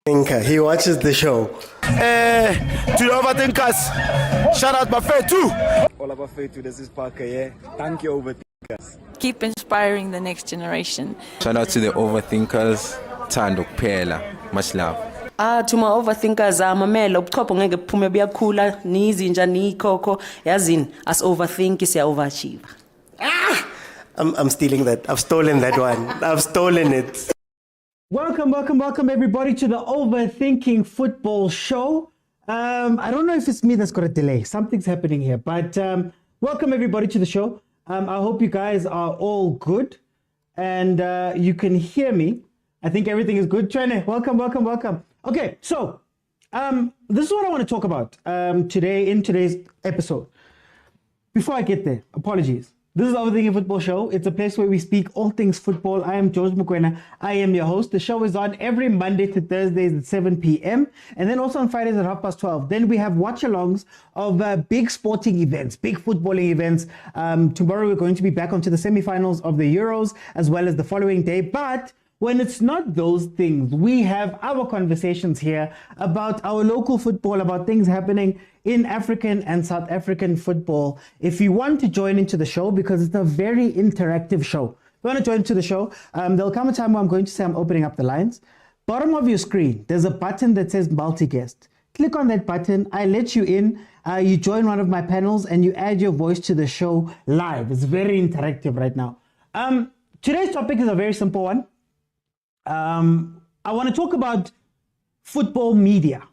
Thinker. He watches the show. To the overthinkers, shout out Buffet too. All about faith to this is Parker, yeah. Thank you, overthinkers. Keep inspiring the next generation. Shout out to the overthinkers. Thando kuphela. Much love. To my overthinkers, mamela ubuchopho ngeke buphume buyakhula nizinja nikhokho yazini as overthink siya overachieve. I'm stealing that. I've stolen that one. I've stolen it. Welcome everybody to the Overthinking Football Show. I don't know if it's me that's got a delay. Something's happening here, but welcome everybody to the show. I hope you guys are all good and you can hear me. I think everything is good. Trene, welcome. Okay, so this is what I want to talk about today in today's episode. Before I get there, apologies. This is Overthinking Football Show. It's a place where we speak all things football. I am George Mokwena. I am your host. The show is on every Monday to Thursdays at 7 p.m. and then also on Fridays at 12:30. Then we have watch-alongs of big sporting events, big footballing events. Tomorrow we're going to be back onto the semi-finals of the Euros as well as the following day. But when it's not those things, we have our conversations here about our local football, about things happening in African and South African football. If you want to join into the show, because it's a very interactive show, if you want to join into the show, there'll come a time where I'm going to say I'm opening up the lines. Bottom of your screen, there's a button that says multi-guest. Click on that button. I let you in. You join one of my panels and you add your voice to the show live. It's very interactive right now. Today's topic is a very simple one. I want to talk about football media.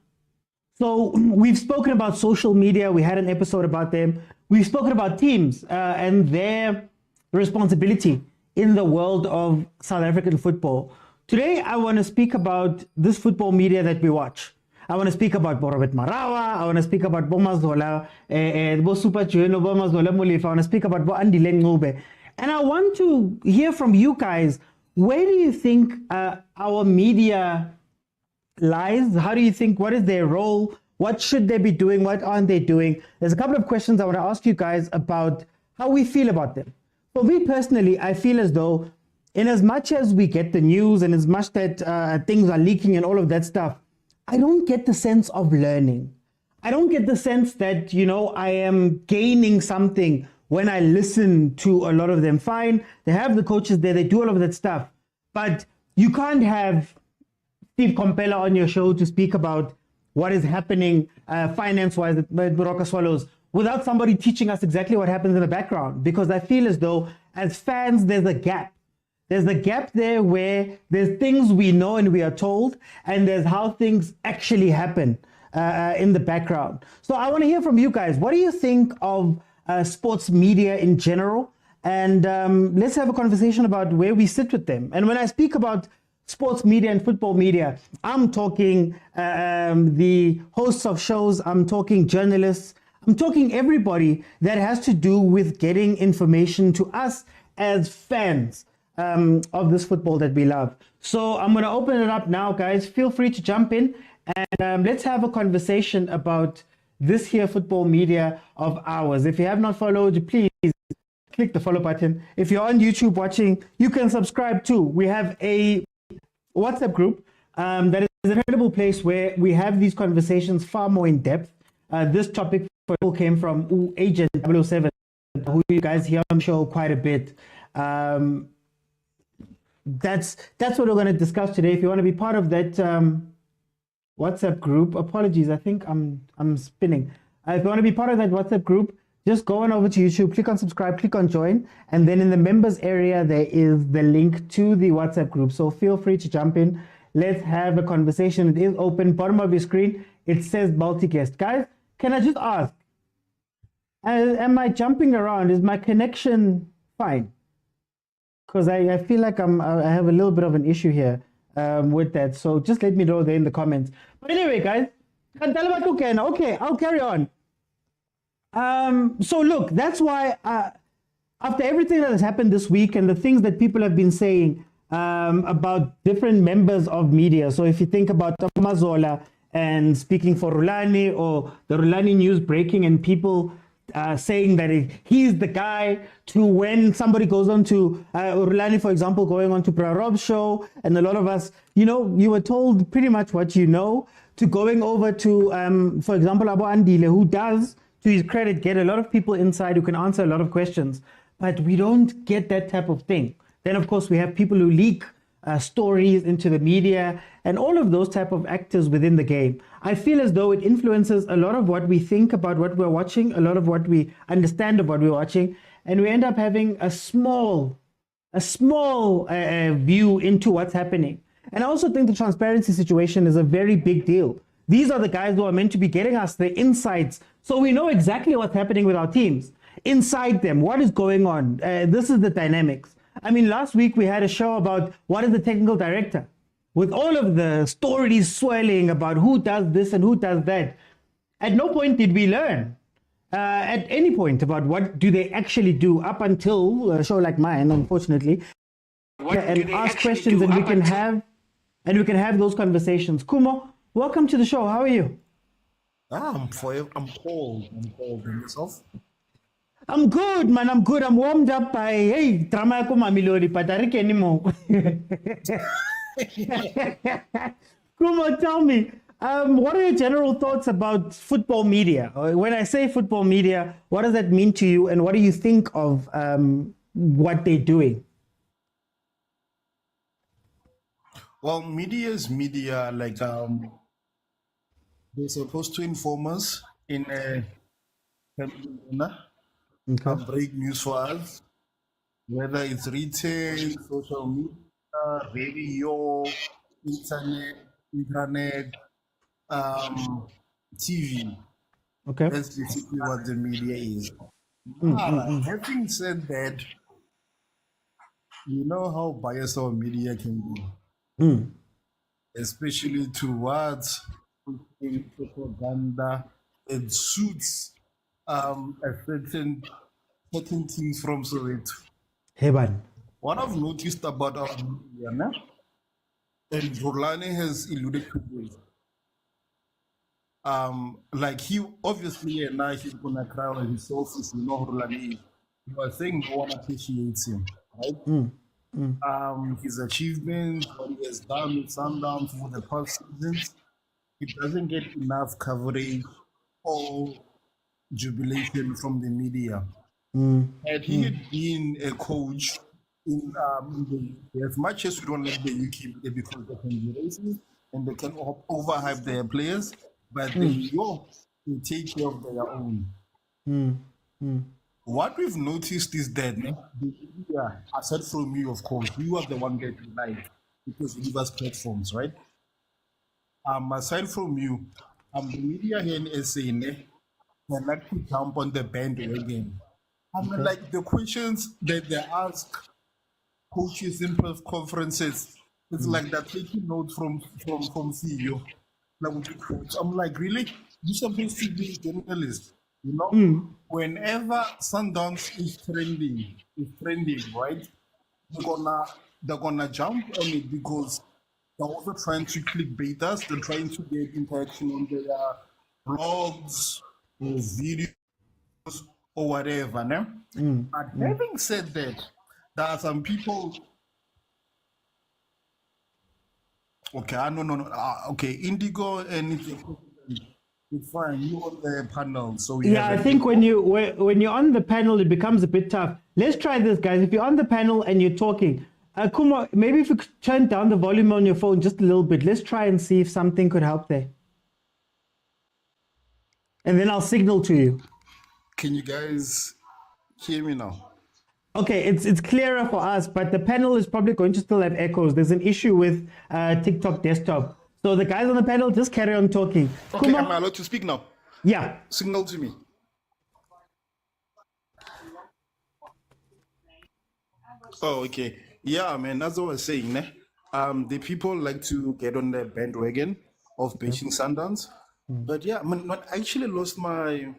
So we've spoken about social media. We had an episode about them. We've spoken about teams and their responsibility in the world of South African football. Today, I want to speak about this football media that we watch. I want to speak about Robert Marawa. I want to speak about Bomazola, Bo Super Juno, Bomazola Mulifa. I want to speak about Bo Andile Ngube. And I want to hear from you guys. Where do you think our media lies? How do you think, what is their role? What should they be doing? What aren't they doing? There's a couple of questions I want to ask you guys about how we feel about them. For me personally, I feel as though in as much as we get the news and as much that things are leaking and all of that stuff, I don't get the sense of learning. I don't get the sense that, you know, I am gaining something when I listen to a lot of them. Fine, they have the coaches there, they do all of that stuff. But you can't have Steve Kompella on your show to speak about what is happening finance-wise at Baroka Swallows without somebody teaching us exactly what happens in the background. Because I feel as though as fans, there's a gap. There's a gap there where there's things we know and we are told, and there's how things actually happen in the background. So I want to hear from you guys. What do you think of sports media in general? And let's have a conversation about where we sit with them. And when I speak about sports media and football media, I'm talking the hosts of shows, I'm talking journalists, I'm talking everybody that has to do with getting information to us as fans of this football that we love. So I'm going to open it up now, guys. Feel free to jump in and let's have a conversation about this here football media of ours. If you have not followed, please click the follow button. If you're on YouTube watching, you can subscribe too. We have a WhatsApp group that is an incredible place where we have these conversations far more in depth. This topic came from Agent 007, who you guys hear on the show quite a bit. That's what we're going to discuss today. If you want to be part of that WhatsApp group, apologies, I think I'm spinning. If you want to be part of that WhatsApp group, just go on over to YouTube, click on subscribe, click on join, and then in the members area, there is the link to the WhatsApp group. So feel free to jump in. Let's have a conversation. It is open. Bottom of your screen, it says multi-guest. Guys, can I just ask, am I jumping around? Is my connection fine? Because I feel like I have a little bit of an issue here with that. So just let me know there in the comments. But anyway, guys, okay, I'll carry on. So look, that's why after everything that has happened this week and the things that people have been saying about different members of media. So if you think about Mazola and speaking for Rulani, or the Rulani news breaking and people saying that he's the guy, to when somebody goes on to Rulani, for example, going on to Prarob's show, and a lot of us, you were told pretty much what you know, to going over to, for example, Abo Andile, who does, to his credit, get a lot of people inside who can answer a lot of questions. But we don't get that type of thing. Then, of course, we have people who leak stories into the media and all of those type of actors within the game. I feel as though it influences a lot of what we think about what we're watching, a lot of what we understand of what we're watching, and we end up having a small view into what's happening. And I also think the transparency situation is a very big deal. These are the guys who are meant to be getting us the insights, so we know exactly what's happening with our teams. Inside them, what is going on? This is the dynamics. I mean, last week we had a show about what is the technical director, with all of the stories swirling about who does this and who does that. At no point did we learn at any point about what do they actually do, up until a show like mine, unfortunately. And ask questions, and we can have those conversations. Kumo, welcome to the show. How are you? I'm cold. And yourself? I'm good, man. I'm good. I'm warmed up by drama ko mamelodi, but I don't anymore. Kumo, tell me, what are your general thoughts about football media? When I say football media, what does that mean to you, and what do you think of what they're doing? Well, media is media. Like, they're supposed to inform us in a break news for us, whether it's retail, social media, radio, internet, TV. Okay. That's basically what the media is. Having said that, you know how biased our media can be, especially towards propaganda. It suits a certain things from Soweto. Heban. What I've noticed about our media, and Jordaan has alluded to this, like he obviously and now he's gonna cry on his sources, Jordaan. You are saying no one appreciates him, right? His achievements, what he has done with Sundowns for the past seasons, it doesn't get enough coverage or jubilation from the media. Had he had been a coach in the, as much as we don't like the UK media because they can be racist and they can overhype their players, but they take care of their own. What we've noticed is that the media, aside from you, of course, you are the one getting live because you give us platforms, right? Aside from you, the media here in SA can like to jump on the bandwagon. Like the questions that they ask coaches in press conferences, it's like they're taking notes from CEO. Like, I'm like, really? You're supposed to be a journalist, you know? Whenever Sundowns is trending, right? They're gonna jump on it because they're also trying to clickbait us. They're trying to get interaction on their blogs or videos or whatever. No? But having said that, there are some people. Okay, no. Okay, Indigo and it's fine. You on the panel, so I think when you're on the panel, it becomes a bit tough. Let's try this, guys. If you're on the panel and you're talking, Kumo, maybe if you could turn down the volume on your phone just a little bit. Let's try and see if something could help there. And then I'll signal to you. Can you guys hear me now? Okay, it's clearer for us, but the panel is probably going to still have echoes. There's an issue with TikTok desktop. So the guys on the panel, just carry on talking. Okay, am I allowed to speak now? Yeah. Signal to me. Oh, okay. Yeah, man, that's what I was saying. The people like to get on the bandwagon of Beijing Sundowns. But yeah, I actually lost my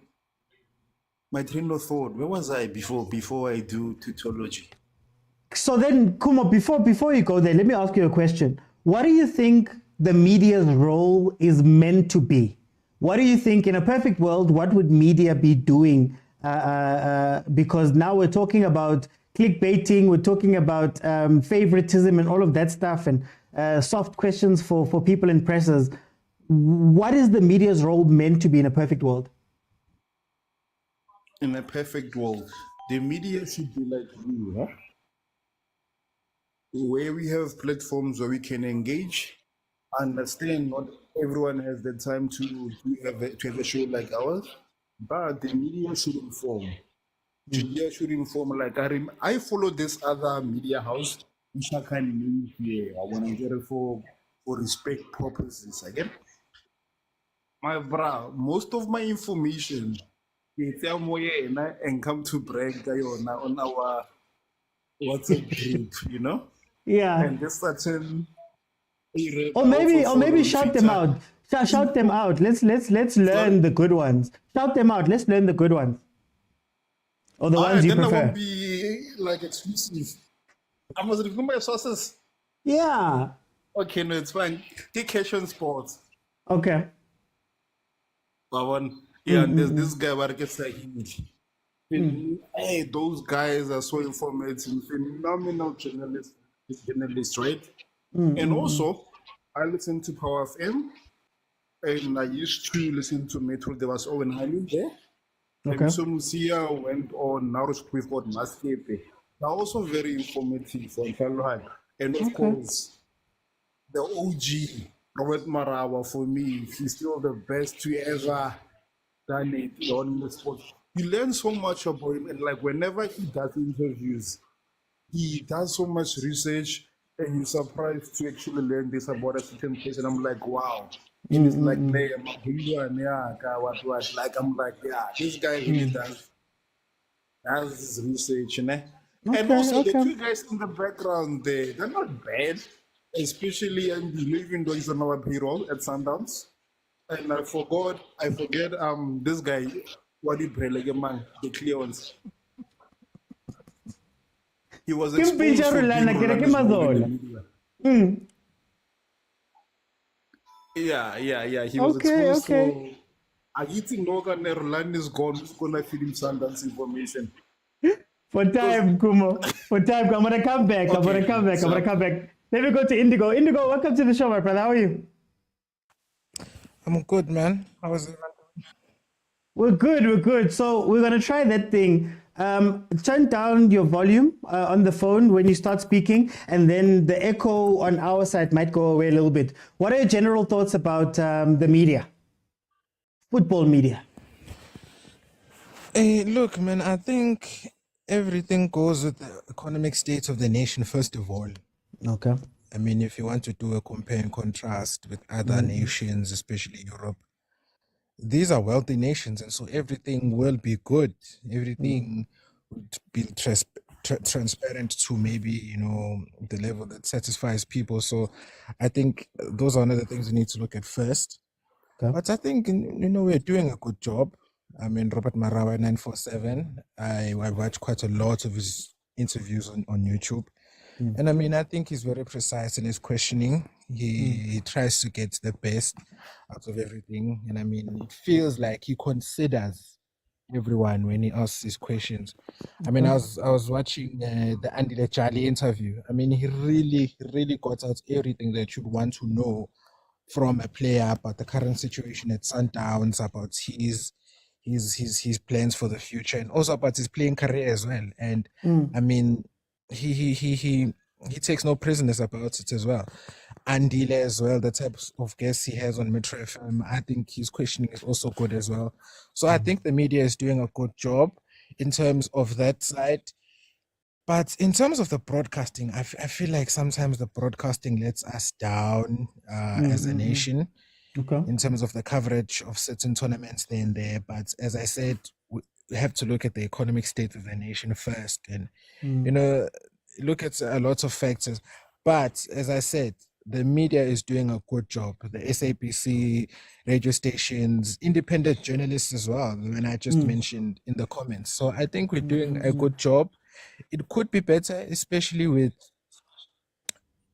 train of thought. Where was I before I do tautology? So then, Kumo, before you go there, let me ask you a question. What do you think the media's role is meant to be? What do you think, in a perfect world, what would media be doing because now we're talking about clickbaiting, we're talking about favoritism and all of that stuff, and soft questions for people in presses. What is the media's role meant to be in a perfect world? In a perfect world, the media should be like you, huh? Where we have platforms where we can engage, understand not everyone has the time to have a show like ours, but the media should inform. The media should inform. Like I follow this other media house, which I can name here. I want to get it for respect purposes. Again, my bra, most of my information, and come to brag on our WhatsApp group, you know. Yeah. And this certain. Or maybe shout them out. Shout them out. Let's learn the good ones. Shout them out. Let's learn the good ones. Or the ones you then prefer. I won't be like exclusive. I must review my sources. Yeah. Okay, no, it's fine. Take Asian sports. Okay. Yeah, and there's this guy where gets like huge. Hey, those guys are so informative, phenomenal journalists, right? And also, I listen to Power FM, and I used to listen to Metro. There was Owen Ahly there. Okay. So Musia went on Narush with what Motsepe. They're also very informative on Fellow. And of course, the OG, Robert Marawa, for me, he's still the best to ever done it on the sport. You learn so much about him, and like whenever he does interviews, he does so much research, and you're surprised to actually learn this about a certain place. And I'm like, wow. And it's like, like I'm like, yeah, this guy really does his research, you know? And also the two guys in the background there, they're not bad, especially even though he's on our payroll at Sundowns. And I forget this guy, Wadi Brelegeman, the clear ones. He was exposed for Yeah. He was exposed for. I think Logan Rulani is gone. Who's gonna feed him Sundance information? For time, Kumo. For time, I'm gonna come back. I'm gonna come back. Let me go to Indigo. Indigo, welcome to the show, my brother. How are you? I'm good, man. How was it? We're good. So we're gonna try that thing. Turn down your volume on the phone when you start speaking, and then the echo on our side might go away a little bit. What are your general thoughts about the media, football media? Hey, look, man, I think everything goes with the economic state of the nation, first of all. Okay. I mean, if you want to do a compare and contrast with other nations, especially Europe, these are wealthy nations, and so everything will be good. Everything would be transparent to maybe, the level that satisfies people. So I think those are one of the things we need to look at first. Okay. But I think, we're doing a good job. I mean, Robert Marawa 947, I watch quite a lot of his interviews on YouTube. And I mean, I think he's very precise in his questioning. He tries to get the best out of everything. And I mean, it feels like he considers everyone when he asks these questions. I mean, I was watching the Andy Lechali interview. I mean, he really got out everything that you'd want to know from a player about the current situation at Sundowns, about his plans for the future, and also about his playing career as well. And I mean, he takes no prisoners about it as well. Andile as well, the types of guests he has on Metro FM, I think his questioning is also good as well. So I think the media is doing a good job in terms of that side. But in terms of the broadcasting, I feel like sometimes the broadcasting lets us down as a nation in terms of the coverage of certain tournaments there and there. But as I said, we have to look at the economic state of the nation first and, look at a lot of factors. But as I said, the media is doing a good job. The SABC, radio stations, independent journalists as well, when I just mentioned in the comments. So I think we're doing a good job. It could be better, especially with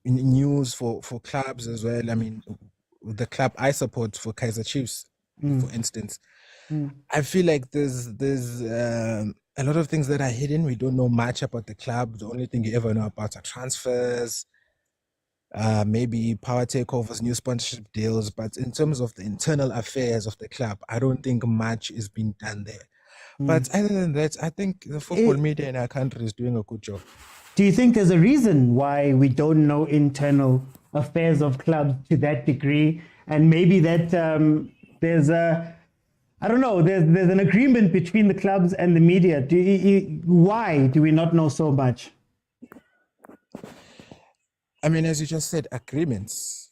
news for clubs as well. I mean, the club I support for Kaizer Chiefs, for instance, I feel like there's a lot of things that are hidden. We don't know much about the club. The only thing you ever know about are transfers, maybe power takeovers, new sponsorship deals. But in terms of the internal affairs of the club, I don't think much is being done there. But other than that, I think the football media in our country is doing a good job. Do you think there's a reason why we don't know internal affairs of clubs to that degree? And maybe that there's an agreement between the clubs and the media. Why do we not know so much? I mean, as you just said, agreements.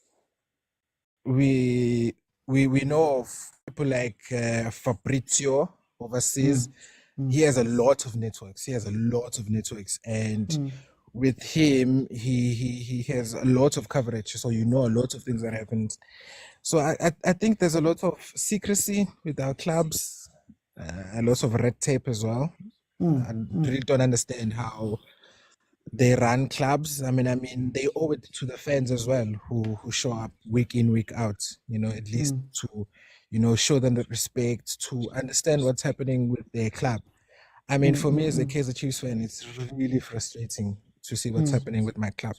We know of people like Fabrizio overseas. He has a lot of networks. And with him, he has a lot of coverage. So you know a lot of things that happen. So I think there's a lot of secrecy with our clubs, a lot of red tape as well. I really don't understand how they run clubs. I mean, they owe it to the fans as well, who show up week in, week out, at least to, show them the respect, to understand what's happening with their club. I mean, for me as a Kaizer Chiefs fan, it's really frustrating to see what's happening with my club.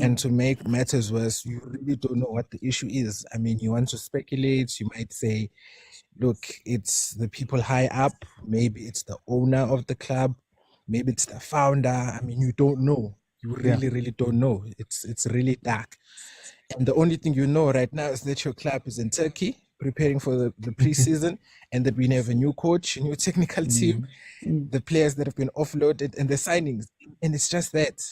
And to make matters worse, you really don't know what the issue is. I mean, you want to speculate, you might say, look, it's the people high up, maybe it's the owner of the club, maybe it's the founder. I mean, you don't know. You really don't know. It's really dark. And the only thing you know right now is that your club is in Turkey, preparing for the preseason, and that we have a new coach, a new technical team, the players that have been offloaded, and the signings. And it's just that.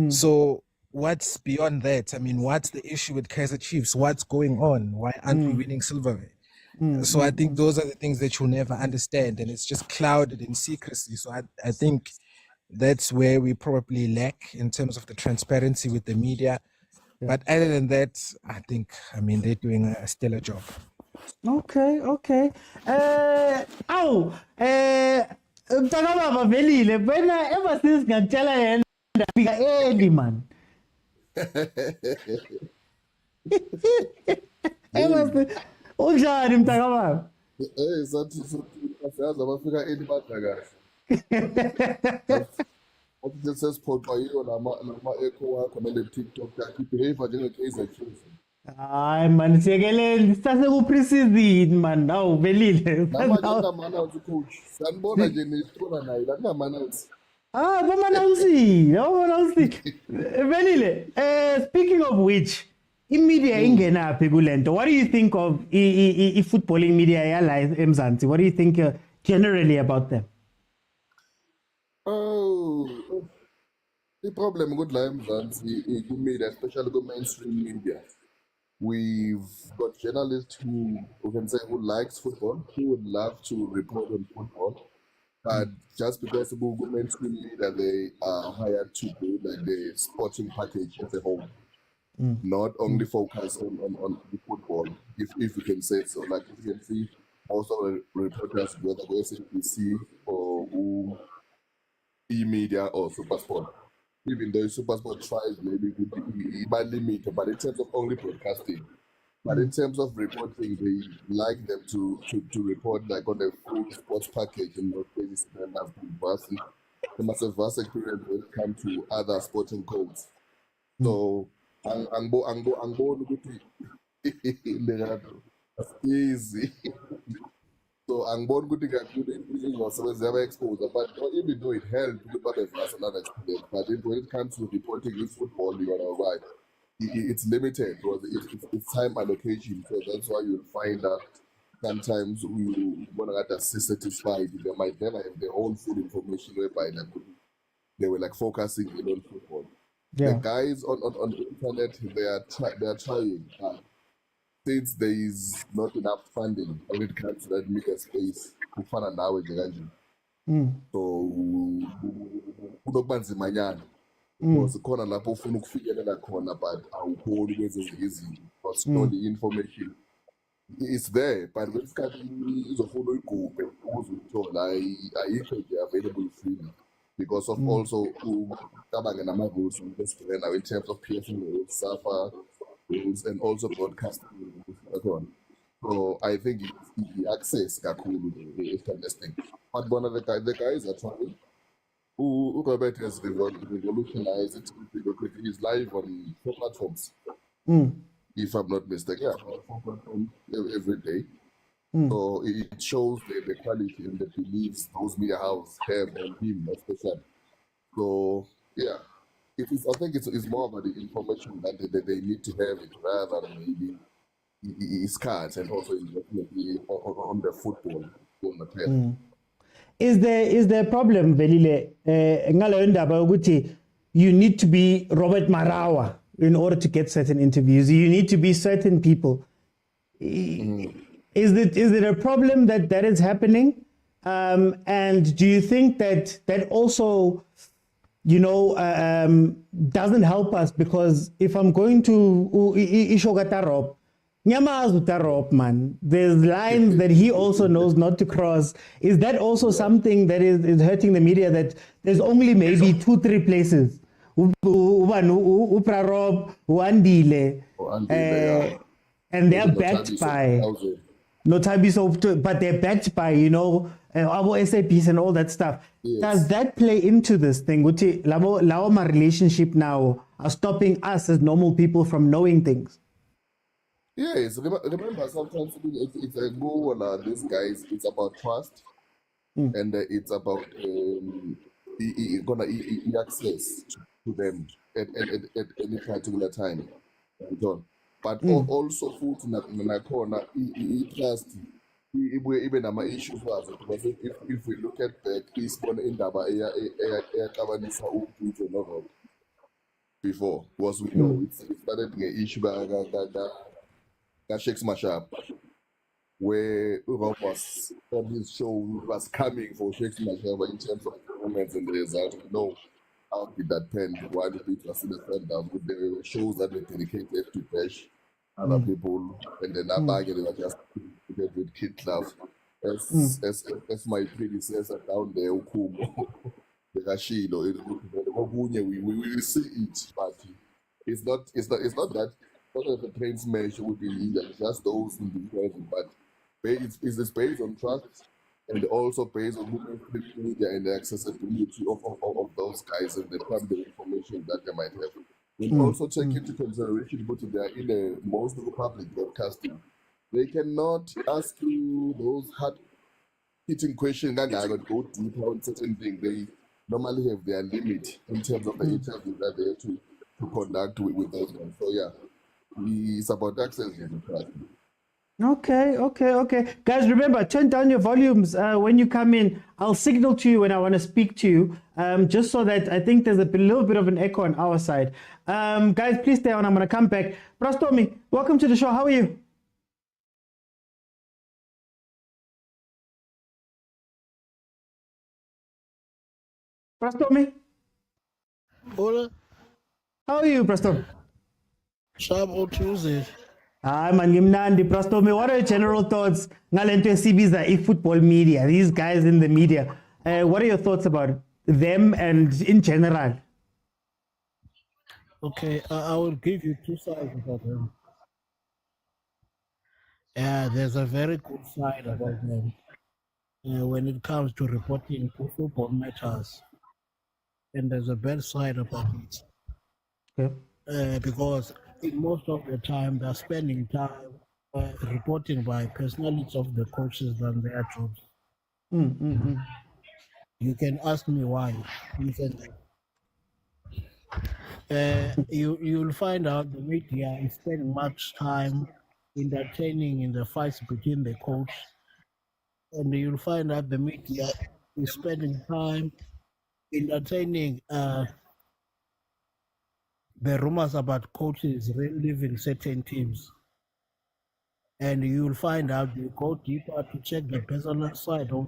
So what's beyond that? I mean, what's the issue with Kaizer Chiefs? What's going on? Why aren't we winning silverware? So I think those are the things that you'll never understand, and it's just clouded in secrecy. So I think that's where we probably lack in terms of the transparency with the media. But other than that, I mean, they're doing a stellar job. Okay. Mtakababa Velile, wena ever since ngakutshela yena fika early man. Unjani mtakababa? Sathi siyazi abafika elibadla kahle. Athi sesiphoqa yiyo lama echo wakho nale TikTok yakho behave njenge-Kaizer Chiefs. Hayi man, siyekeleni sasekupreseason man. Awu Velile. Nama coach. Sanibona nje nisithola naye la kunama-announce. Bomanausi. Velile, speaking of which, media ingenaphi kulento. What do you think of footballing media yala eMzansi? What do you think generally about them? Oh, the problem with eMzansi media, especially the mainstream media. We've got journalists who can say who likes football, who would love to report on football, but just because of the mainstream media, they are hired to do like the sporting package as a whole, not only focus on the football, if you can say so. Like if you can see also reporters, whether SABC or e-media or Supersport. Even though Supersport tries maybe by limit, but in terms of only broadcasting, but in terms of reporting, they like them to report like on a full sports package in those cases. They must have vast experience when it comes to other sporting codes. So, easy. So angiboni ukuthi kakhulu izingosebenzi yaba-exposure, but even though it helped ukuthi babe-vast another experience, but when it comes to reporting in football, you know, right, it's limited because it's time allocation. So that's why you'll find that sometimes we want to satisfied. They might never have their own full information whereby they were like focusing on football. The guys on the internet, they are trying. Since there is not enough funding when it comes to that media space, kufana nawe nje kanje. So kunokuba nzima nyana. Because khona lapho ufuna ukufikelela khona but awukhoni ukwenza izinto because the information is there, but when isikhathi izofuna uyigubhe ukuze uyithola ayikho nje available freely because of also ucabange nama-rules now in terms of PFL rules, SAFA rules, and also broadcasting rules. So I think he access kakhulu the internet thing. But one of the guys are trying. Who Robert has revolutionized it because he's live on 4 platforms. If I'm not mistaken, yeah, 4 platforms every day. So it shows the quality and the beliefs those media houses have on him, especially. So yeah, I think it's more about the information that they need to have it rather than maybe his cards and also definitely on the football on the field. Is there a problem, Velile? Ngaleyo ndaba yokuthi you need to be Robert Marawa in order to get certain interviews. You need to be certain people. Is it a problem that is happening? And do you think that also, doesn't help us? Because if I'm going to Ishogatarop, Nyamazutarop, man, there's lines that he also knows not to cross. Is that also something that is hurting the media, that there's only maybe 2-3 places? Uprarop, Uandile, and they're backed by Notabi, but they're backed by, our SAPs and all that stuff. Yes. Does that play into this thing? Laoma relationship now are stopping us as normal people from knowing things? Yes, remember sometimes it's a goal on these guys. It's about trust, and it's about access to them at any particular time. But also food nakhona trust even ama issues wazo, because if we look at back isibone indaba eyaxabanisa uPitso noRob before, was we know it started nge-issue Shakes Mashap, where Rob was on his show was coming for Shakes Mashap in terms of performance and the result. We know how did that pen while it was in the Sundowns with the shows that were dedicated to Pesh, other people, and then that bag they were just with Kid Love. As my predecessor down there, Ukumo, the Rashido, we will see it, but it's not that. Not as a train smash would be leader, just those in the present, but it's based on trust and also based on the media and the accessibility of those guys and the private information that they might have. And also take into consideration that they are in a most of the public broadcasting. They cannot ask you those hard-hitting questions that go deeper on certain things. They normally have their limit in terms of the interview that they have to conduct with those guys. So yeah. It's about access. Okay. Guys, remember, turn down your volumes when you come in. I'll signal to you when I want to speak to you, just so that I think there's a little bit of an echo on our side. Guys, please stay on. I'm going to come back. Prastomi, welcome to the show. How are you? Prastomi? Hola. How are you, Prastomi? Sharp Tuesday. Hi, man, Gimnandi, Prastomi. What are your general thoughts? Ngalento CBs football media, these guys in the media. What are your thoughts about them and in general? Okay, I will give you 2 sides about them. There's a very good side about them when it comes to reporting to football matters, and there's a bad side about it. Okay. Because most of the time they're spending time reporting by personalities of the coaches than their jobs. You can ask me why. You'll find out the media is spending much time entertaining in the fights between the coach, and you'll find out the media is spending time entertaining the rumors about coaches leaving certain teams, and you'll find out you go deeper to check the personal side of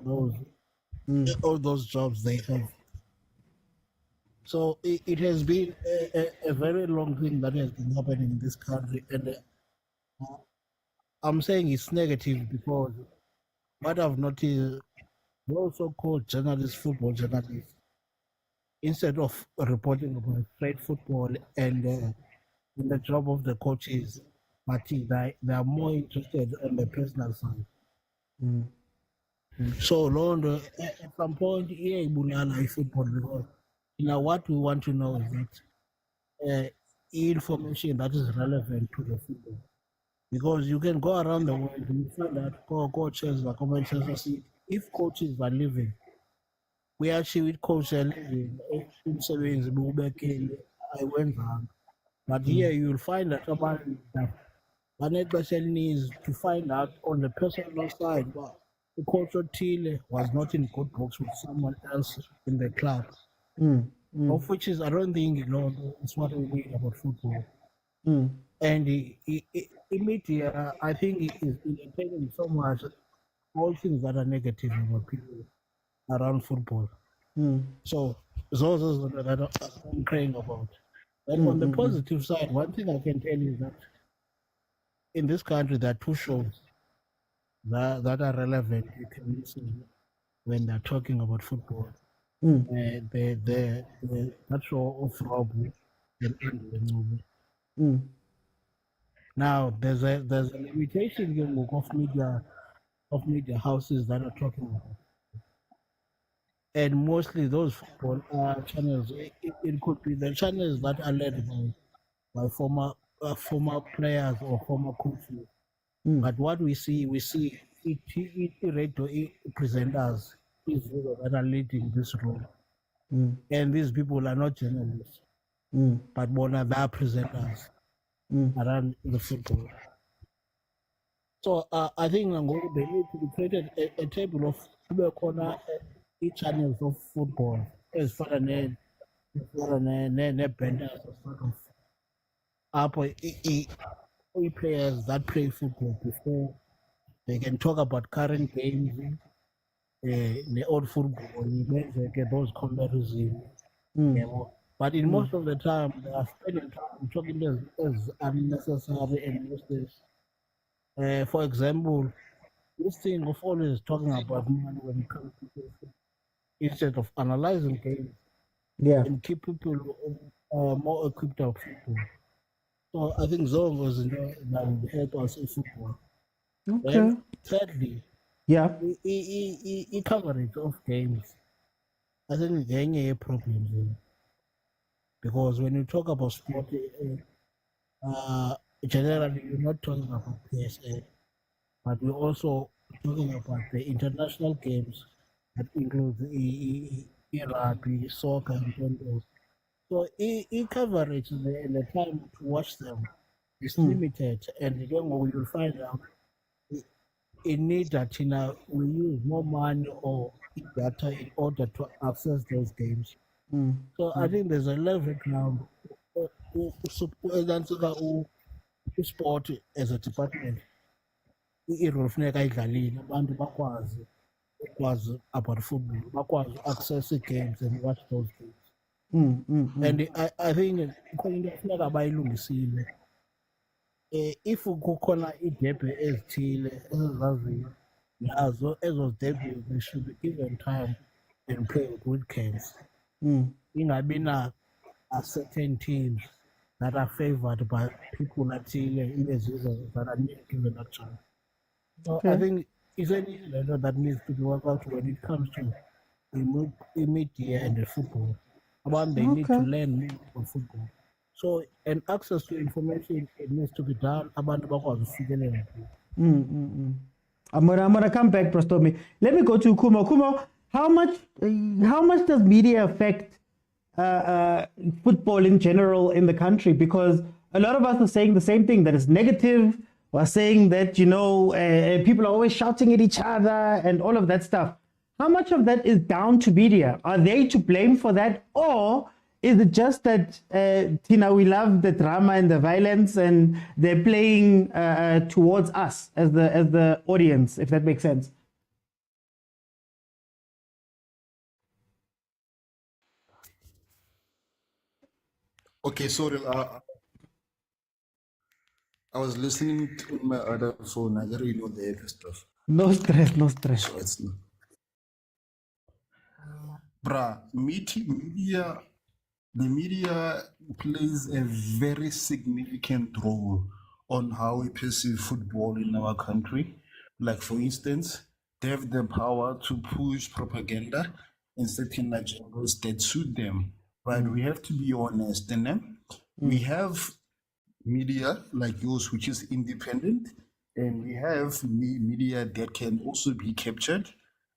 those jobs they have. So it has been a very long thing that has been happening in this country, and I'm saying it's negative because what I've noticed, those so-called journalists, football journalists, instead of reporting about straight football and the job of the coaches, but they are more interested on the personal side. So, Lord, at some point, yeah, Bulala is football because what we want to know is that information that is relevant to the football. Because you can go around the world and you find that coaches like Manchester City, if coaches are living, we actually with coaches are living in savings, I went on. But here you'll find that somebody that person needs to find out on the personal side, but the coach Tile was not in good books with someone else in the club. Of which is, I don't think, it's what we need about football. And media, I think it is entertaining so much all things that are negative about people around football. So those are that I'm crying about. And on the positive side, one thing I can tell you is that in this country there are two shows that are relevant. You can listen when they're talking about football. That show of Rob and Andy. Now there's a limitation of media houses that are talking about, and mostly those football channels. It could be the channels that are led by former players or former coaches. But what we see radio presenters that are leading this role, and these people are not journalists, but one of their presenters around the football. So I think they need to be created a table of each channels of football as far as benders sort of up players that play football before they can talk about current games, the old football, get those comparisons. But in most of the time, they are spending time talking as unnecessary and useless. For example, this thing of always talking about money when it comes to football, instead of analyzing games and keep people more equipped of football. So I think Zone was that will help us in football. Okay. And thirdly, coverage of games. I think there's a problem there. Because when you talk about sport, generally you're not talking about PSA, but we're also talking about the international games that include rugby, soccer, and those. So coverage and the time to watch them is limited, and then you'll find out in need that we use more money or data in order to access those games. So I think there's a level ground sport as a department. I-role funeka ayidlalile abantu bakwazi about football, bakwazi access games and watch those games. And I think funeka bayilungisile. If kukhona idebe ezithile ezaziyo nazo ezo debut, they should be given time and play with games. Ingabi na certain teams that are favored by people that are not given that chance. So I think it's anything that needs to be worked out when it comes to the media and the football. They need to learn more about football. So, and access to information, it needs to be done. I'm gonna come back, Prastomi. Let me go to Kumo. Kumo, how much does media affect football in general in the country? Because a lot of us are saying the same thing, that it's negative. We're saying that, people are always shouting at each other and all of that stuff. How much of that is down to media? Are they to blame for that? Or is it just that, we love the drama and the violence and they're playing towards us as the audience, if that makes sense? Okay, sorry. I was listening to my other phone. I didn't really know the other stuff. No stress. So it's not. Media, the media plays a very significant role on how we perceive football in our country. Like, for instance, they have the power to push propaganda in certain agendas that suit them. But we have to be honest, and we have media like yours, which is independent, and we have media that can also be captured,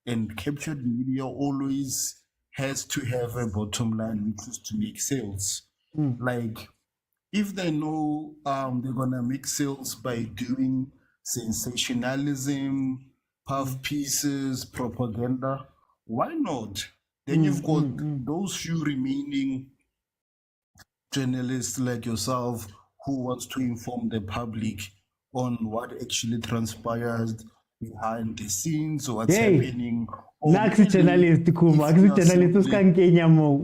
and captured media always has to have a bottom line, which is to make sales. Like, if they know they're gonna make sales by doing sensationalism, puff pieces, propaganda, why not? Then you've got those few remaining journalists like yourself who wants to inform the public on what actually transpires behind the scenes or what's happening. Naku journalist Kuma, journalist uskankenya mo.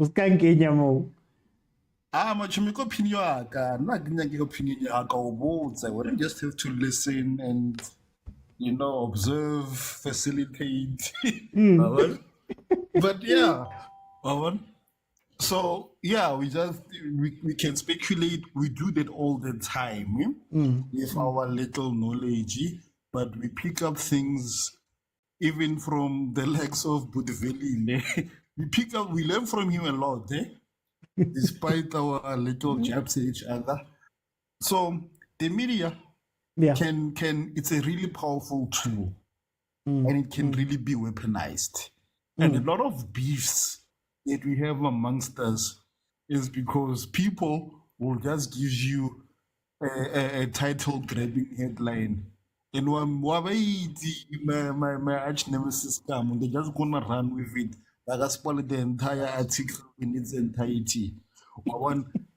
Machumiko opinion yaka, naginyangi opinion yaka I wouldn't just have to listen and observe, facilitate. But yeah, so yeah, we can speculate. We do that all the time with our little knowledge, but we pick up things even from the likes of Budveli. We learn from him a lot, despite our little jabs at each other. So the media can it's a really powerful tool, and it can really be weaponized. And a lot of beefs that we have amongst us is because people will just give you a title grabbing headline. And when my arch nemesis come, and they're just gonna run with it. Like I spoiled the entire article in its entirety.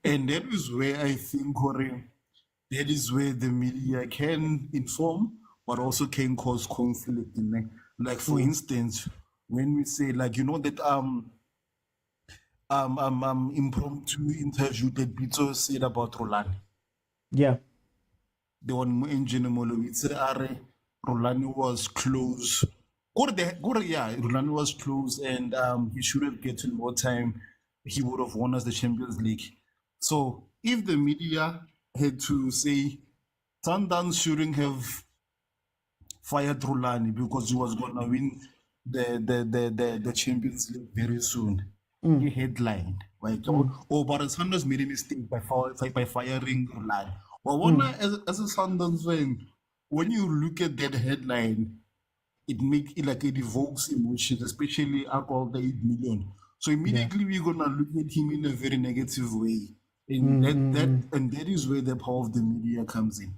And that is where I think that is where the media can inform, but also can cause conflict. Like, for instance, when we say, like, that impromptu interview that Pitso said about Rulani. Yeah. The one engine Rulani was close. Rulani was close, and he should have gotten more time. He would have won us the Champions League. So if the media had to say Sundowns shouldn't have fired Rulani because he was gonna win the Champions League very soon, he headlined, right? But Sundowns made a mistake by firing Rulani. Well, as a Sundowns fan, when you look at that headline, it evokes emotions, especially about the 8 million. So immediately we're gonna look at him in a very negative way, and that is where the power of the media comes in.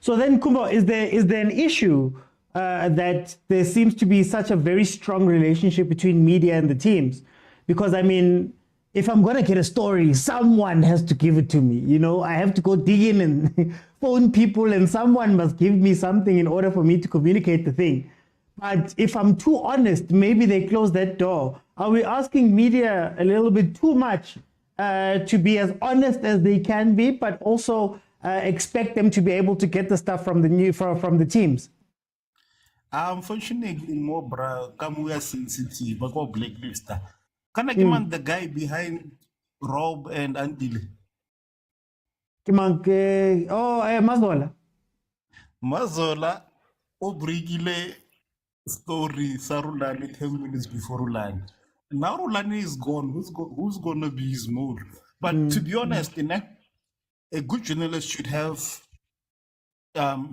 So then, Kumbo, is there an issue that there seems to be such a very strong relationship between media and the teams? Because I mean, if I'm going to get a story, someone has to give it to me. I have to go dig in and phone people, and someone must give me something in order for me to communicate the thing. But if I'm too honest, maybe they close that door. Are we asking media a little bit too much to be as honest as they can be, but also expect them to be able to get the stuff from the teams? Unfortunately, more we are sensitive, but go blacklister. Can I command the guy behind Rob and Andile? Mazola. Mazola, Obrigile story, Sarulani 10 minutes before Rulani. Now Rulani is gone. Who's going to be his mode? But to be honest, a good journalist should have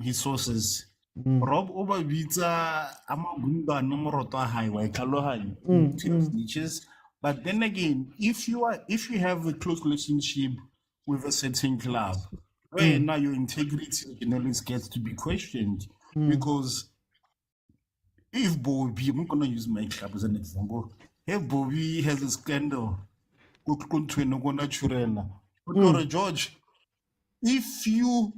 his sources. Rob Obavita, Amagunda, Nomorota Highway, Kalohai, niches. But then again, if you have a close relationship with a certain club, where now your integrity as a journalist gets to be questioned, because if Bobby, I'm gonna use my club as an example. If Bobby has a scandal, George, if you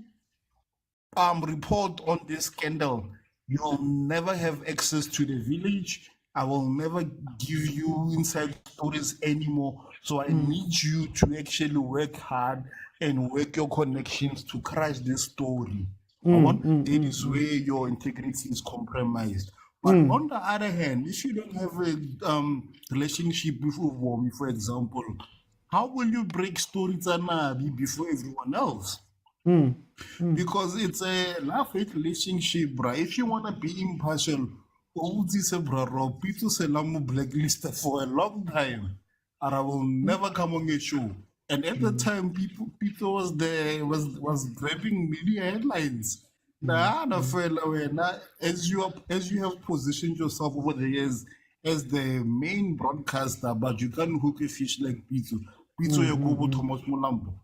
report on this scandal, you'll never have access to the village. I will never give you inside stories anymore. So I need you to actually work hard and work your connections to crash this story. That is where your integrity is compromised. But on the other hand, if you don't have a relationship with Uvomi, for example, how will you break stories before everyone else? Because it's a love-hate relationship, bruh. If you want to be impartial, Pitso Selamo blacklisted for a long time, and I will never come on your show. And at the time, people was grabbing media headlines. Nah, no fella, as you have positioned yourself over the years as the main broadcaster, but you can't hook a fish like Pitso. Pitso Yakubu Thomas Mulambo.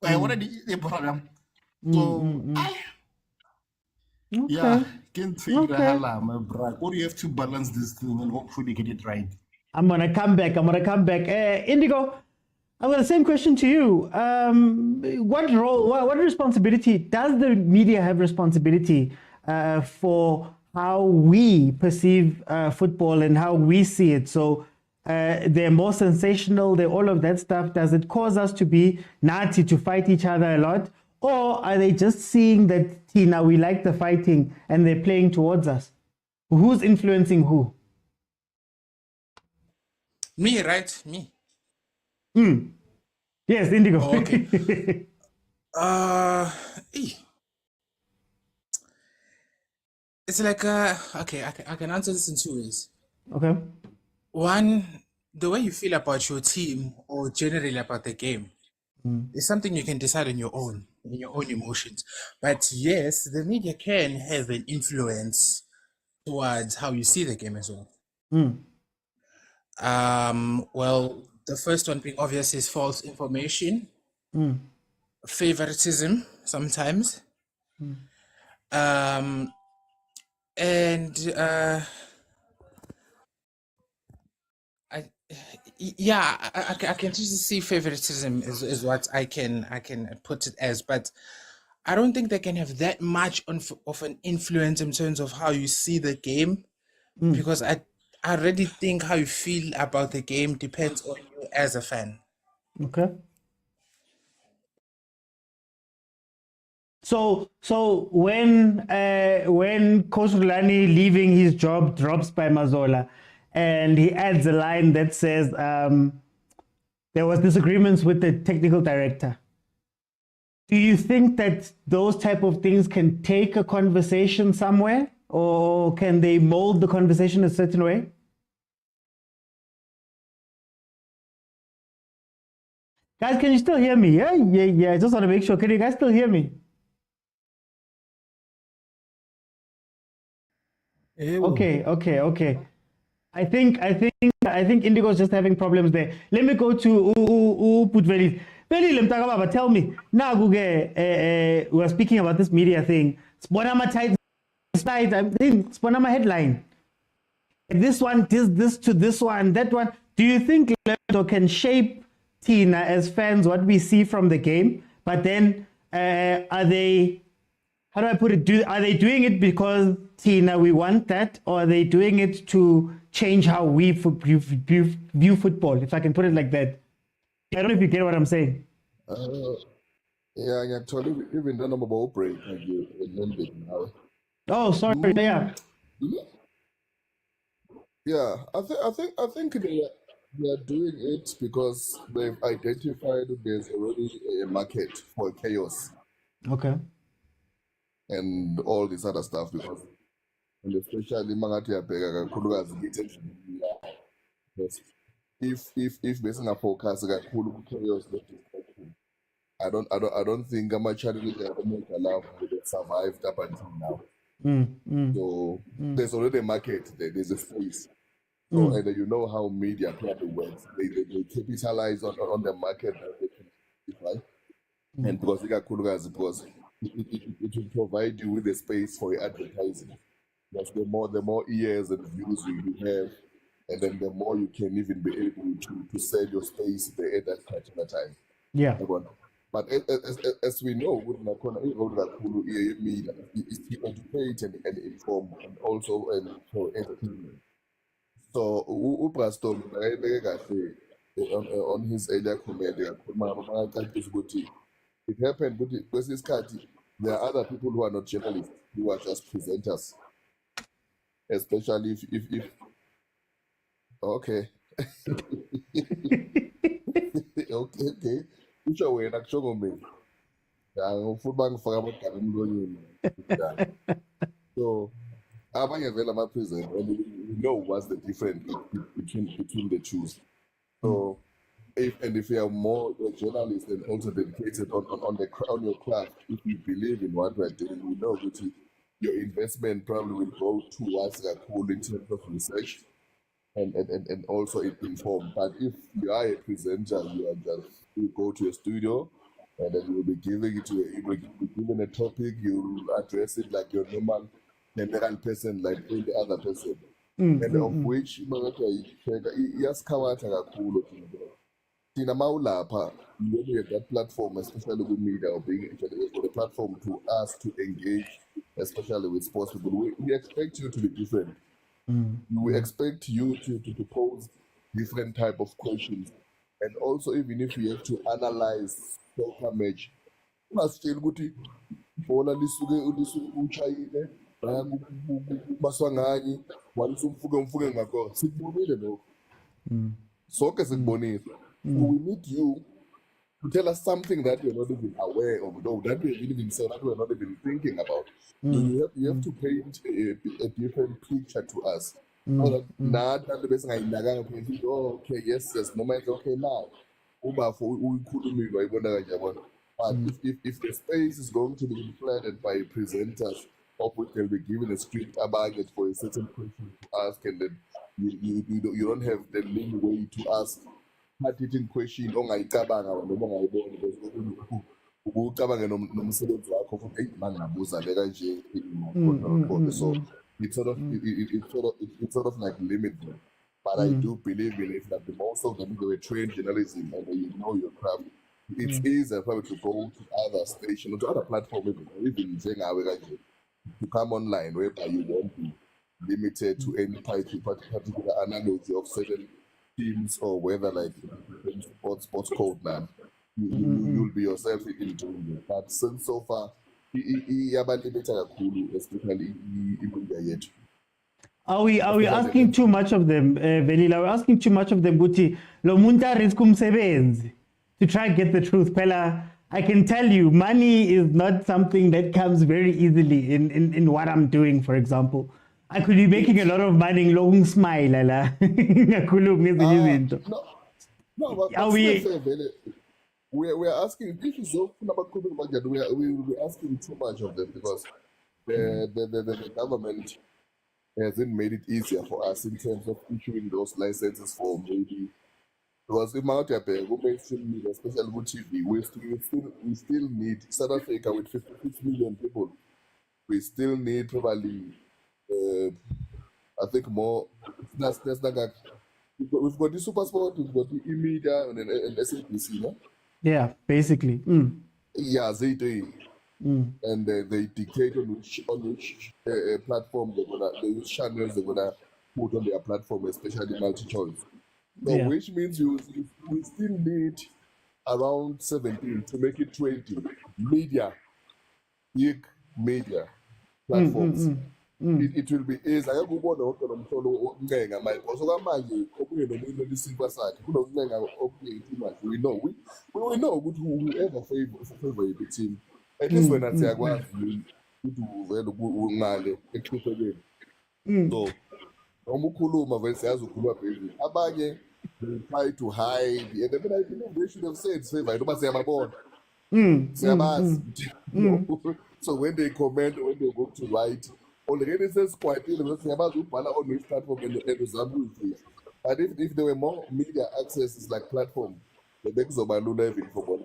I already the program. So yeah, can't figure out, my brother. What do you have to balance this thing and hopefully get it right? I'm gonna come back. Indigo, I've got the same question to you. What role, what responsibility does the media have responsibility for how we perceive football and how we see it? So they're more sensational, they're all of that stuff. Does it cause us to be naughty, to fight each other a lot? Or are they just seeing that, Tina, we like the fighting and they're playing towards us? Who's influencing who? Me, right? Me. Yes, Indigo. Oh, okay. It's like, okay, I can answer this in two ways. Okay. One, the way you feel about your team or generally about the game is something you can decide on your own, in your own emotions. But yes, the media can have an influence towards how you see the game as well. Well, the first one being obvious is false information, favoritism sometimes, and I can just see favoritism is what I can put it as, but I don't think they can have that much of an influence in terms of how you see the game, because I already think how you feel about the game depends on you as a fan. Okay. So when Coach Rulani leaving his job drops by Mazola, and he adds a line that says there was disagreements with the technical director. Do you think that those type of things can take a conversation somewhere, or can they mold the conversation a certain way? Guys, can you still hear me? Yeah. I just want to make sure. Can you guys still hear me? Okay. I think Indigo's just having problems there. Let me go to Putveli. Tell me. Now, we were speaking about this media thing. Sponama headline. This one, this to this one, that one. Do you think Leonardo can shape Tina as fans what we see from the game? But then, are they? How do I put it? Are they doing it because Tina, we want that, or are they doing it to change how we view football? If I can put it like that. I don't know if you get what I'm saying. Yeah, actually, even done about break. Oh, sorry. Yeah. Yeah, I think they are doing it because they've identified there's already a market for chaos. Okay. And all this other stuff, because and especially Mangati Apega if based on a forecast chaos, I don't think I'm actually allowed to survive up until now. So there's already a market there, there's a space. So and you know how media probably works. They capitalize on the market that they can, right? And because they got because it will provide you with a space for your advertising. Because the more ears and views you have, and then the more you can even be able to sell your space at that particular time. Yeah. But as we know, with media is to educate and inform, and also for entertainment. So Uprastom on his earlier comment, it happened with this card. There are other people who are not journalists, who are just presenters. Especially if okay. Okay. Which way Football ngifaka amagama emlonyeni. So abanye vele ama-present and we know what's the difference between the two. So if you are more a journalist and also dedicated on your craft, if you believe in what we're doing, we know that your investment probably will go towards a cool in terms of research and also inform. But if you are a presenter, you go to a studio and then you will be giving it you will be given a topic, you address it like your normal person, like any other person. And of which iyasikhawatha kakhulu thina mawulapha when you have that platform, especially with media or being for the platform to us to engage, especially with sports people, we expect you to be different. We expect you to pose different type of questions, and also even if we have to analyze soccer match, ungasitsheli ukuthi ibhola lisuke utshayile baswa nganye walisa umfuke ngakho sikubonile lokho sonke sikubonile. So we need you to tell us something that we're not even aware of, though, that we're even saying, that we're not even thinking about. So you have to paint a different picture to us. So that oh, okay, yes, no matter okay now. But if the space is going to be flooded by presenters, of which they'll be given a script about it for a certain question to ask, and then you don't have the leeway to ask hard-hitting question ongayicabanga noma ongayibona because ukucabanga nomsebenzi wakho futhi hey manje ngabuza le kanje so it's sort of like limited. But I do believe in it that the most of them, they were trained journalism and you know your craft. It's easier probably to go to other stations or to other platforms, even to come online whereby you won't be limited to any particular analogy of certain teams or whether like sports code now. You'll be yourself in doing it. But since so far, especially in India yet. Are we asking too much of them, Velila? We're asking too much of them, Guti. Lo munta riskum sebenzi to try and get the truth. Pella, I can tell you, money is not something that comes very easily in what I'm doing, for example. I could be making a lot of money long smile. No, but we're asking, this is so we're asking too much of them because the government hasn't made it easier for us in terms of issuing those licenses for maybe because in mainstream media, especially with TV, we still need South Africa with 56 million people. We still need probably I think more. That's like we've got the supersport, we've got the e-media and SABC, no? Yeah, basically. Yeah, they do. And they dictate on which platform which channels they're gonna put on their platform, especially multi-choice. So which means we still need around 17 to make it 20 big media platforms. It will be easy. I go on the we know whoever favor the team. At least when I say I go so abanye they try to hide, and then I believe they should have said favor. I don't say I'm aboard. So when they comment, when they go to write, already says quite on which platform and but if there were more media access, it's like platform. The next of my living for one.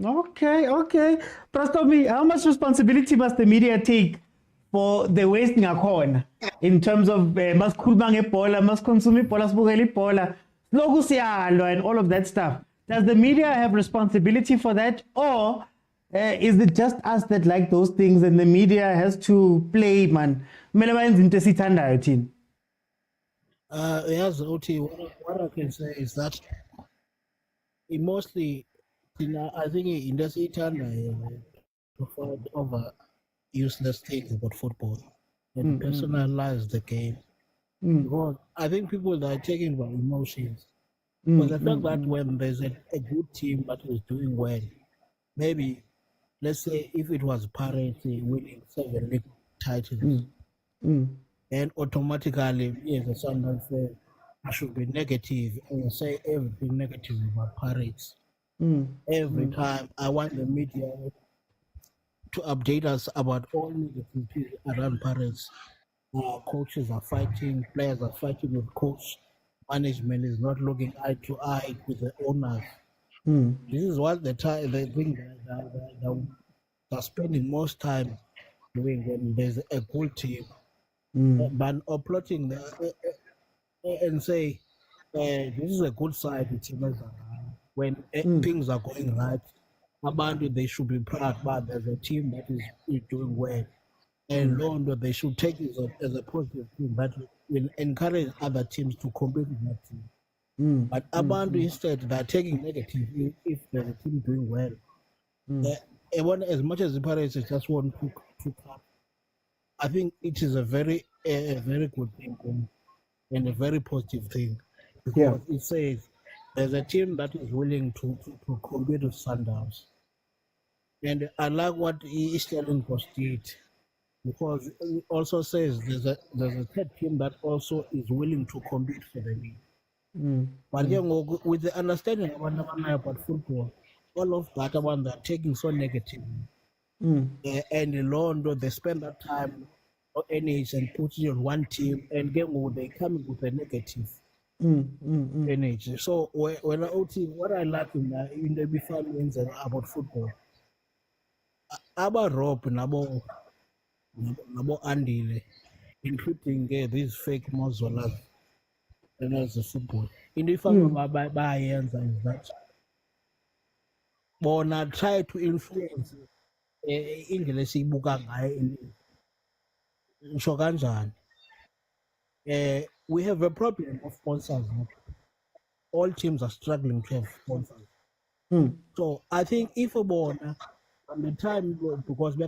Okay. Prastomi, how much responsibility must the media take for the wasting a corn in terms of must pola, must consume pola, pola, and all of that stuff? Does the media have responsibility for that, or is it just us that like those things and the media has to play, man? Yes, OT, what I can say is that it mostly, I think industry turned over useless things about football and personalize the game. Because I think people that are taken by emotions But the fact that when there's a good team that is doing well, maybe, let's say if it was Pirates winning 7 league titles, and automatically, yes, the Sundowns fan, I should be negative and say everything negative about Pirates. Every time I want the media to update us about all negative things around Pirates. Coaches are fighting, players are fighting with coach, management is not looking eye to eye with the owners. This is what the thing they're spending most time doing when there's a good team. But plotting and say, this is a good side, when things are going right, they should be proud, but there's a team that is doing well. And London, they should take it as a positive thing that will encourage other teams to compete with that team. But Abandu instead, they're taking negative if there's a team doing well. As much as the Pirates just want to cup, I think it is a very good thing and a very positive thing, because it says there's a team that is willing to compete with Sundowns. And I like what Stellenbosch did, because it also says there's a third team that also is willing to compete for the league. But with the understanding about football, all of that one they're taking so negative. And in London, they spend that time or energy and put it on one team, and then they come with a negative energy. So when what I like in the families about football, about Rob nabo Andile, including these fake Mozolas and as the football. In the family by is that bona try to influence indlela esiyibuka ngayo ngisho kanjani. We have a problem of sponsors. All teams are struggling to have sponsors. So I think if a bona at the time, because they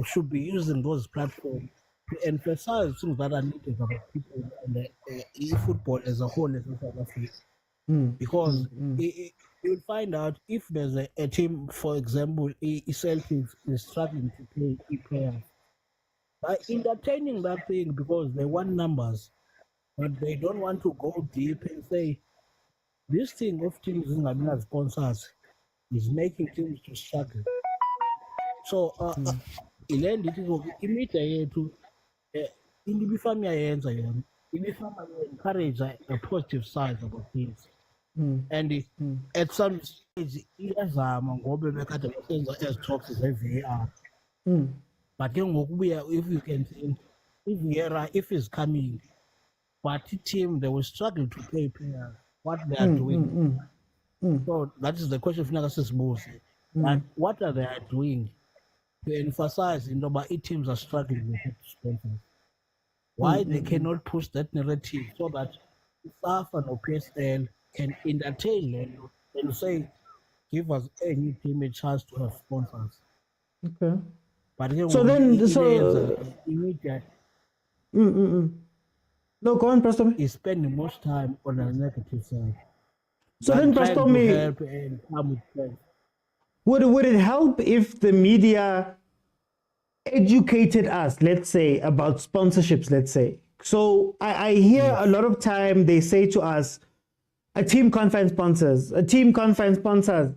should be using those platforms to emphasize things that are needed about people and football as a whole in South Africa. Because you'll find out if there's a team, for example, Celtic is struggling to pay players. By entertaining that thing because they want numbers, but they don't want to go deep and say, this thing of teams as sponsors is making teams to struggle. So, encourage a positive side about things. And at some stage, as talks is VAR. But if you can think, if it's coming, but the team they will struggle to pay players what they are doing. So that is the question of Nagasis Mose. And what are they doing to emphasize but teams are struggling with sponsors? Why they cannot push that narrative so that staff and OPSL can entertain them and say, give us any team a chance to have sponsors. Okay. But immediate. No, go on, Pastor. He's spending most time on the negative side. So then, Pastor, would it help if the media educated us, let's say, about sponsorships, let's say? So I hear a lot of time they say to us, a team can't find sponsors, a team can't find sponsors.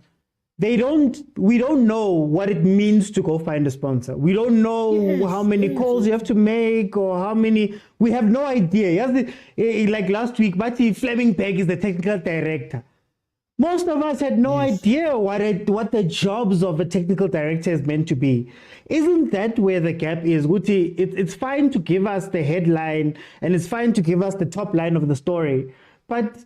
We don't know what it means to go find a sponsor. We don't know how many calls you have to make or how many. We have no idea. Like last week, Bati Fleming-Peg is the technical director. Most of us had no idea what the jobs of a technical director is meant to be. Isn't that where the gap is? Guti, it's fine to give us the headline and it's fine to give us the top line of the story, but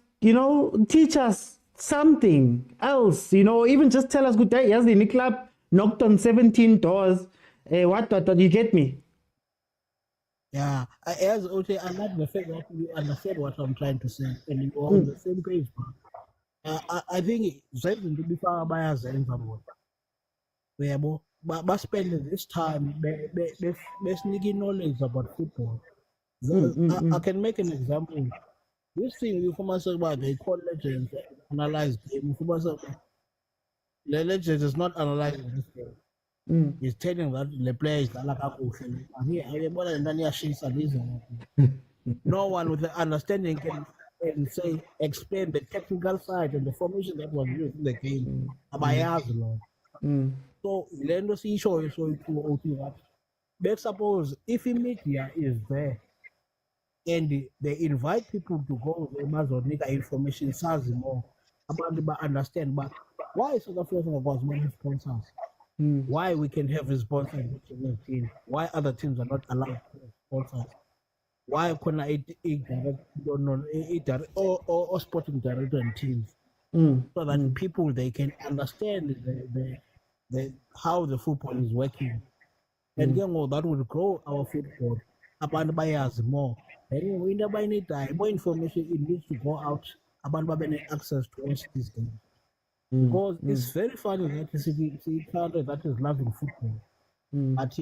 teach us something else, even just tell us, good day, yes, the club knocked on 17 doors. What, you get me? Yeah, I like the fact that you understand what I'm trying to say and you're on the same page. I think it's something to be far by us and but spending this time, sneaky knowledge about football. I can make an example. This thing you from about they call legends analyze game. The legends is not analyzing this game. He's telling that the player is like no one with the understanding can say explain the technical side and the formation that was used in the game. So Lendo see show you so that. Let's suppose if a media is there and they invite people to go to Amazon make information SARS more about understand but why South Africa was many sponsors? Why we can have sponsors in team? Why other teams are not allowed to have sponsors? Why couldn't or sporting director and teams so that people they can understand the how the football is working, and then that will grow our football. About buyers more. And we never need time. More information it needs to go out about access to watch this game. Because it's very funny that you see country that is loving football. But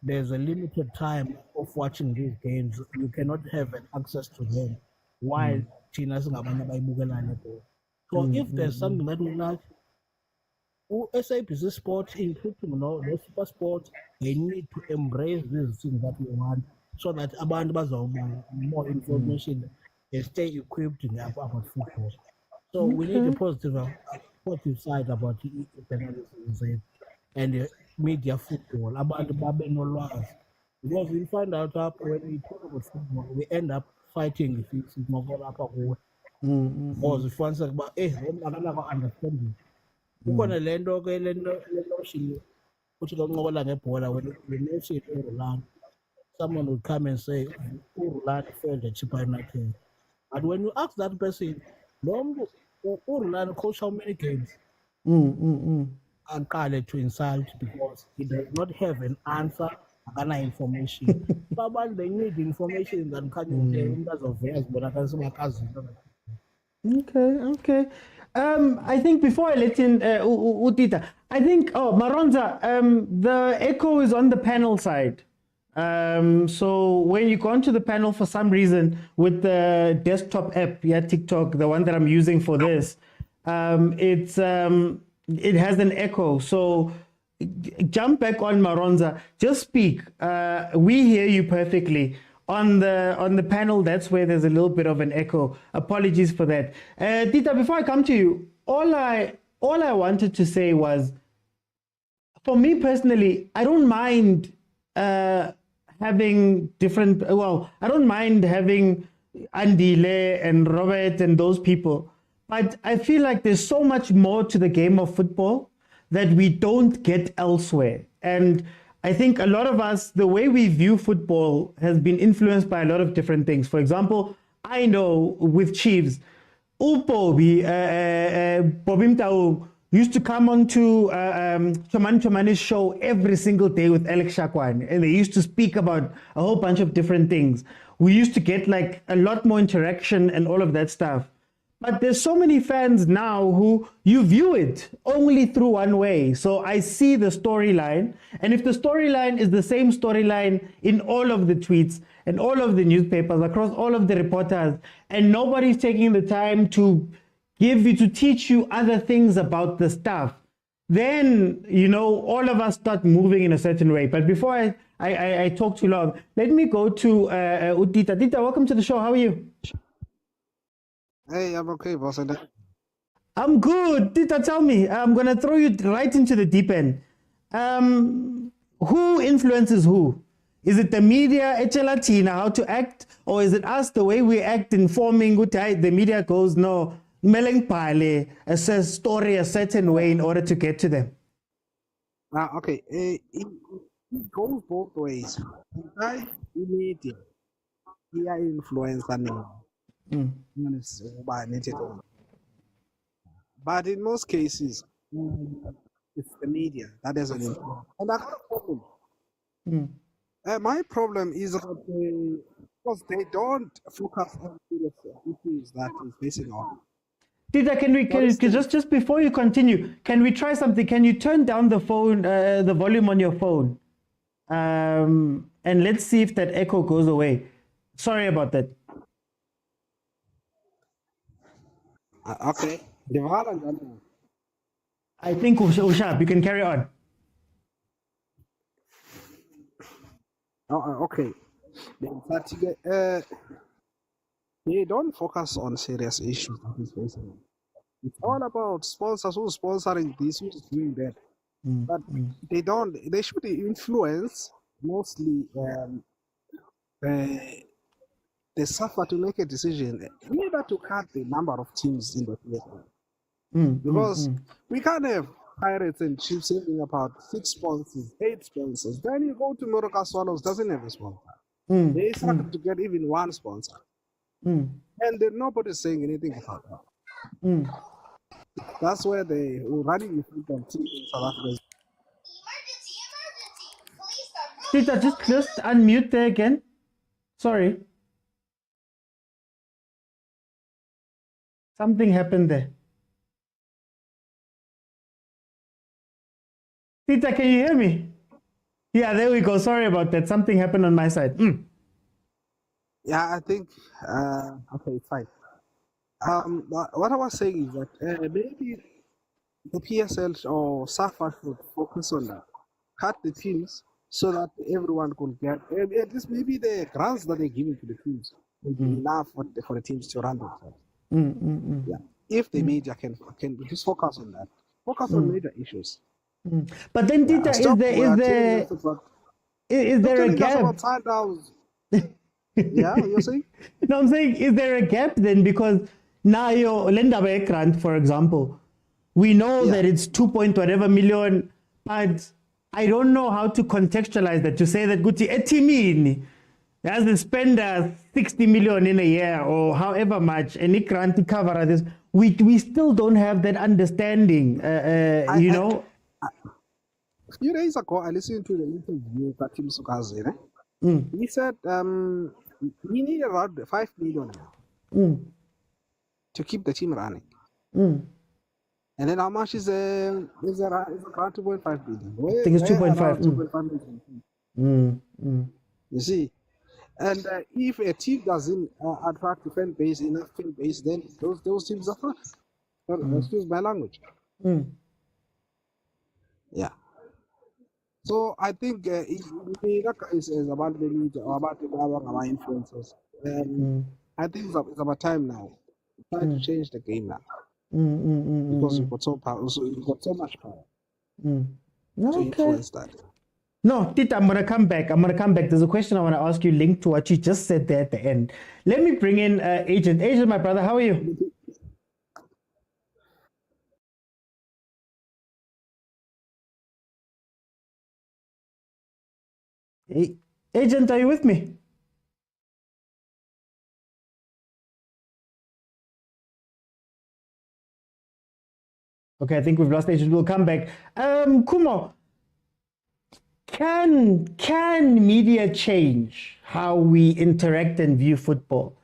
there's a limited time of watching these games. You cannot have an access to them while China's so if there's something that we like, SABC Sport, including the super sport, they need to embrace these things that we want so that more information and stay equipped about football. So we need a positive side about the and media football about the Babenolas. Because we find out when we talk about football, we end up fighting if it's not going to because if one's about I'm not understanding. Ukona lento ke lento shilo uthi ngoba ngebhola when you see it Rulani, someone would come and say Rulani failed at Chipa United. And when you ask that person, Rulani coach how many games? And call it to insult because he does not have an answer and information. But they need information that can of various but Okay. I think before I let in Utita, I think Maronza, the echo is on the panel side. So when you go onto the panel for some reason with the desktop app, TikTok, the one that I'm using for this, it has an echo. So jump back on Maronza, just speak. We hear you perfectly. On the panel, that's where there's a little bit of an echo. Apologies for that. Tita, before I come to you, all I wanted to say was, for me personally, I don't mind having different. Well, I don't mind having Andile and Robert and those people, but I feel like there's so much more to the game of football that we don't get elsewhere. And I think a lot of us, the way we view football has been influenced by a lot of different things. For example, I know with Chiefs, Bobby Mtao used to come on to Chomane's show every single day with Alex Shakwan, and they used to speak about a whole bunch of different things. We used to get like a lot more interaction and all of that stuff. But there's so many fans now who you view it only through one way. So I see the storyline, and if the storyline is the same storyline in all of the tweets and all of the newspapers, across all of the reporters, and nobody's taking the time to teach you other things about the stuff, then, all of us start moving in a certain way. But before I talk too long, let me go to Udita. Dita, welcome to the show. How are you? Hey, I'm okay, boss. I'm good. Tita, tell me. I'm going to throw you right into the deep end. Who influences who? Is it the media, Latina, how to act? Or is it us, the way we act, informing? The media goes, no, Meleng Pale, a story a certain way in order to get to them. Okay. It goes both ways. The media, we are influenced but in most cases, it's the media that doesn't influence. And I got a problem. My problem is that because they don't focus on the issues that is facing on. Tita, can we just before you continue, can we try something? Can you turn down the phone, the volume on your phone? and let's see if that echo goes away. Sorry about that. Okay. I think Ushab, you can carry on. Okay. They don't focus on serious issues that is facing. It's all about sponsors who's sponsoring this, who's doing that. But they should influence mostly they suffer to make a decision either to cut the number of teams in the PSL. Because we can't have Pirates and Chiefs saving about 6 sponsors, 8 sponsors. Then you go to Moroka Swallows, doesn't have a sponsor. They struggle to get even one sponsor. And then nobody's saying anything about that. That's where they were running the football team in South Africa. Peter, just unmute there again. Sorry. Something happened there. Peter, can you hear me? Yeah, there we go. Sorry about that. Something happened on my side. Yeah, I think, okay, it's fine. What I was saying is that maybe the PSL or SAFA should focus on that. Cut the teams so that everyone could get, at least maybe the grants that they're giving to the teams will be enough for the teams to run themselves. Yeah. If the media can just focus on that. Focus on major issues. But then, Tita, is there a gap? Yeah, you're saying? No, I'm saying, is there a gap then? Because now your Lendabe grant, for example, we know that it's 2 million, but I don't know how to contextualize that, to say that Guti Etimini has to spend 60 million in a year or however much, and it grant to cover this. We still don't have that understanding, you know. A few days ago, I listened to the interview with Patrice Motsepe. He said we need around 5 million to keep the team running. And then how much is around 2.5 billion? I think it's 2.5. You see, and if a team doesn't attract the fan base, enough fan base, then those teams are fucked. Excuse my language. Yeah. So I think is about the media, about our influencers. I think it's about time now. Try to change the game now. Because you've got so much power to influence that. No, Tita, I'm gonna come back. There's a question I want to ask you linked to what you just said there at the end. Let me bring in Agent. Agent, my brother, how are you? Hey, Agent, are you with me? Okay, I think we've lost Agent. We'll come back. Kumo, can media change how we interact and view football?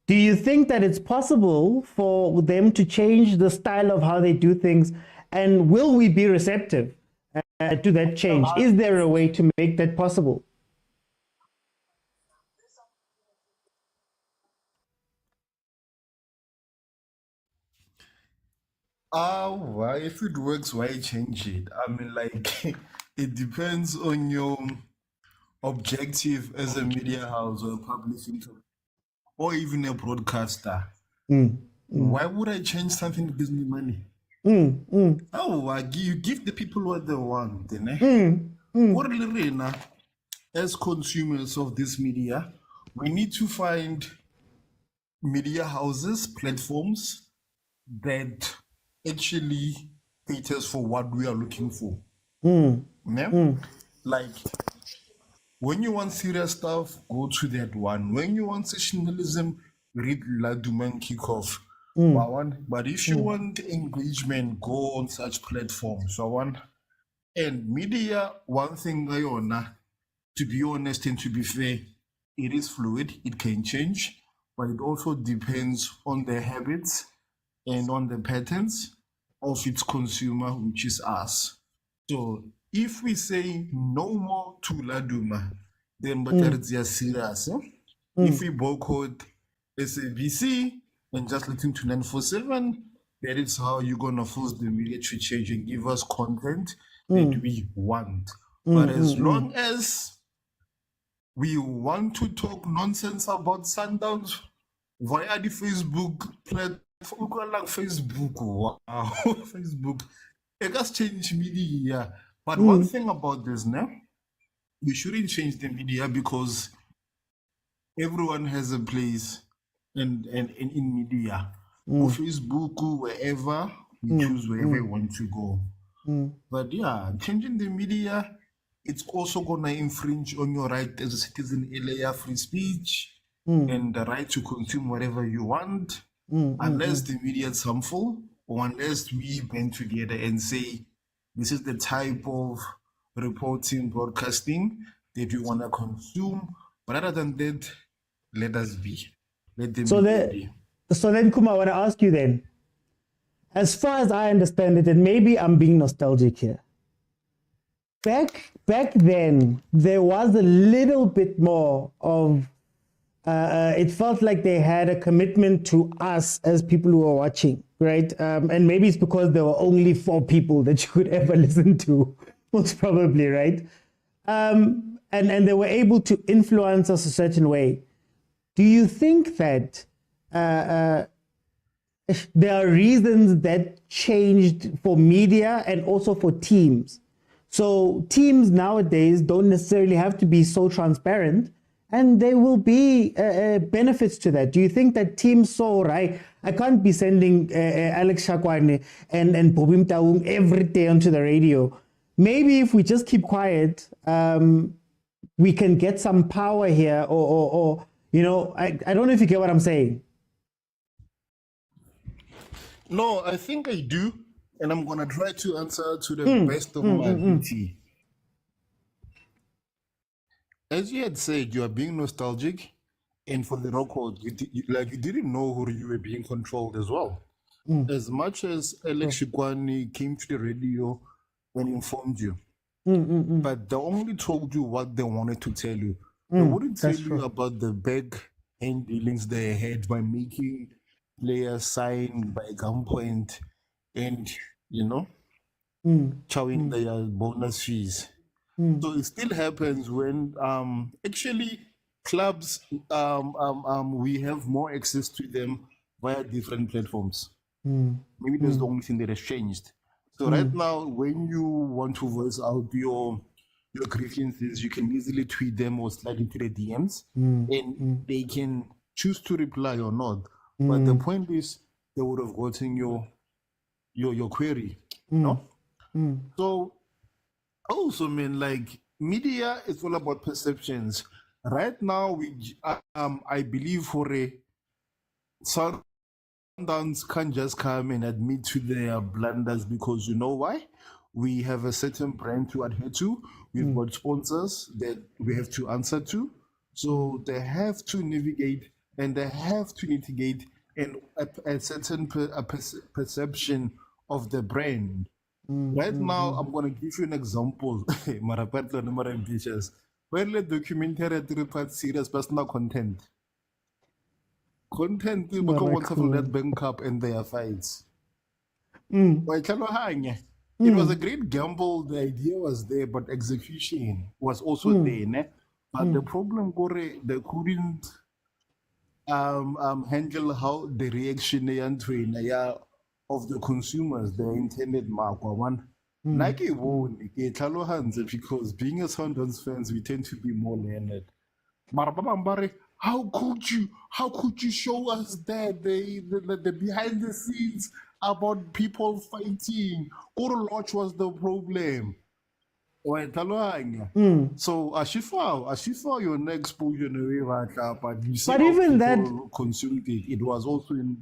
Do you think that it's possible for them to change the style of how they do things? And will we be receptive to that change? Is there a way to make that possible? Why, if it works, why change it? I mean, like, it depends on your objective as a media house or a publishing or even a broadcaster. Why would I change something that gives me money? You give the people what they want. As consumers of this media, we need to find media houses, platforms that actually caters for what we are looking for. Like, when you want serious stuff, go to that one. When you want sensationalism, read Laduma and Kickoff. But if you want engagement, go on such platforms. And media, one thing, to be honest and to be fair, it is fluid, it can change, but it also depends on the habits and on the patterns of its consumer, which is us. So if we say no more to Laduma, then but they are serious. If we boycott SABC and just listen to 947, that is how you're gonna force the media to change and give us content that we want. But as long as we want to talk nonsense about Sundowns via the Facebook platform, like Facebook, wow, Facebook, it has changed media. But one thing about this now, we shouldn't change the media because everyone has a place and in media. Or Facebook, wherever, we choose wherever we want to go. But yeah, changing the media, it's also gonna infringe on your right as a citizen, LA free speech, and the right to consume whatever you want, unless the media is harmful, or unless we band together and say, this is the type of reporting, broadcasting that we wanna consume. But other than that, let us be. Let them be. So then, Kuma, I want to ask you then, as far as I understand it, and maybe I'm being nostalgic here, back then, there was a little bit more of, it felt like they had a commitment to us as people who were watching, right? And maybe it's because there were only 4 people that you could ever listen to, most probably, right? And they were able to influence us a certain way. Do you think that there are reasons that changed for media and also for teams? So teams nowadays don't necessarily have to be so transparent, and there will be benefits to that. Do you think that teams saw, right, I can't be sending Alex Shakwane and Bobby Motaung every day onto the radio. Maybe if we just keep quiet, we can get some power here, or you know, I don't know if you get what I'm saying. No, I think I do, and I'm gonna try to answer to the best of my ability. As you had said, you are being nostalgic, and for the record, you didn't know who you were being controlled as well. As much as Alex Shikwani came to the radio and informed you, but they only told you what they wanted to tell you. They wouldn't tell you about the back end dealings they had by making players sign by gunpoint and, you know, chowing their bonus fees. So it still happens when actually clubs, we have more access to them via different platforms. Maybe that's the only thing that has changed. So right now, when you want to voice out your grievances, you can easily tweet them or slide into the DMs, and they can choose to reply or not. But the point is, they would have gotten your query, no? So also, man, like media is all about perceptions. Right now, I believe for a Sundowns can't just come and admit to their blunders, because you know why? We have a certain brand to adhere to. We've got sponsors that we have to answer to. So they have to navigate and they have to mitigate a certain perception of the brand. Right now, I'm going to give you an example. Marapatlo number ambitious. When the documentary report serious personal content. Content because of Nedbank Cup and their fights. It was a great gamble. The idea was there, but execution was also there. Ne? But the problem, they couldn't handle how the reaction of the consumers, the intended mark one. Like it won't, because being a Sundowns fans, we tend to be more learned. How could you show us that the behind the scenes about people fighting? Oro Lodge was the problem. So Ashifa your next exposure in a way, but you see, but even that consumed it was also in.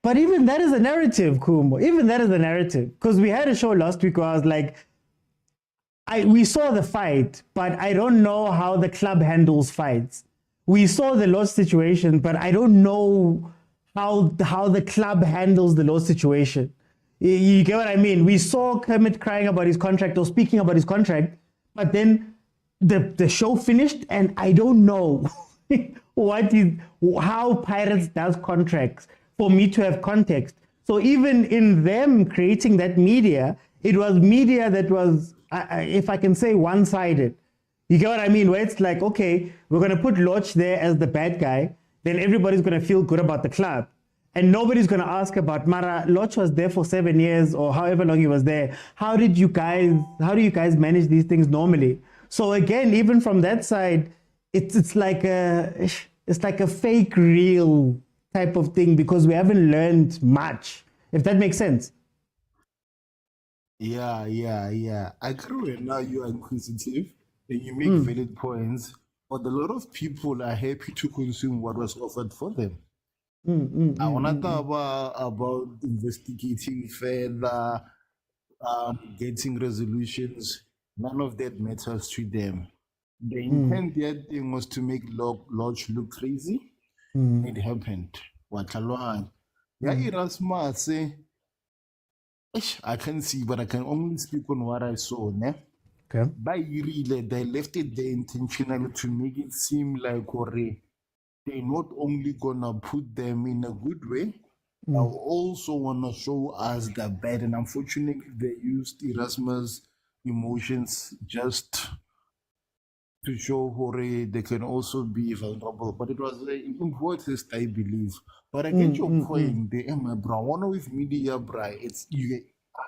But even that is a narrative, Kumbo. Even that is a narrative, because we had a show last week where I was like, we saw the fight, but I don't know how the club handles fights. We saw the loss situation, but I don't know how the club handles the loss situation. You get what I mean? We saw Kermit crying about his contract or speaking about his contract, but then the show finished, and I don't know how Pirates does contracts for me to have context. So even in them creating that media, it was media that was, if I can say, one-sided. You get what I mean? Where it's like, okay, we're going to put Loch there as the bad guy, then everybody's going to feel good about the club. And nobody's going to ask about Mara. Loch was there for 7 years or however long he was there. How do you guys manage these things normally? So again, even from that side, it's like a fake real type of thing because we haven't learned much, if that makes sense. Yeah. I agree. Now you are inquisitive and you make valid points, but a lot of people are happy to consume what was offered for them. I want to talk about investigating further, getting resolutions. None of that matters to them. The intent there thing was to make Lodge look crazy. It happened. Erasmus, I can see, but I can only speak on what I saw. Ne? Okay. By really, they left it there intentionally to make it seem like they're not only gonna put them in a good way, they also wanna show us the bad. And unfortunately, they used Erasmus' emotions just to show they can also be vulnerable. But it was an important, I believe. But I get your point. The bro, one with media, bro. It's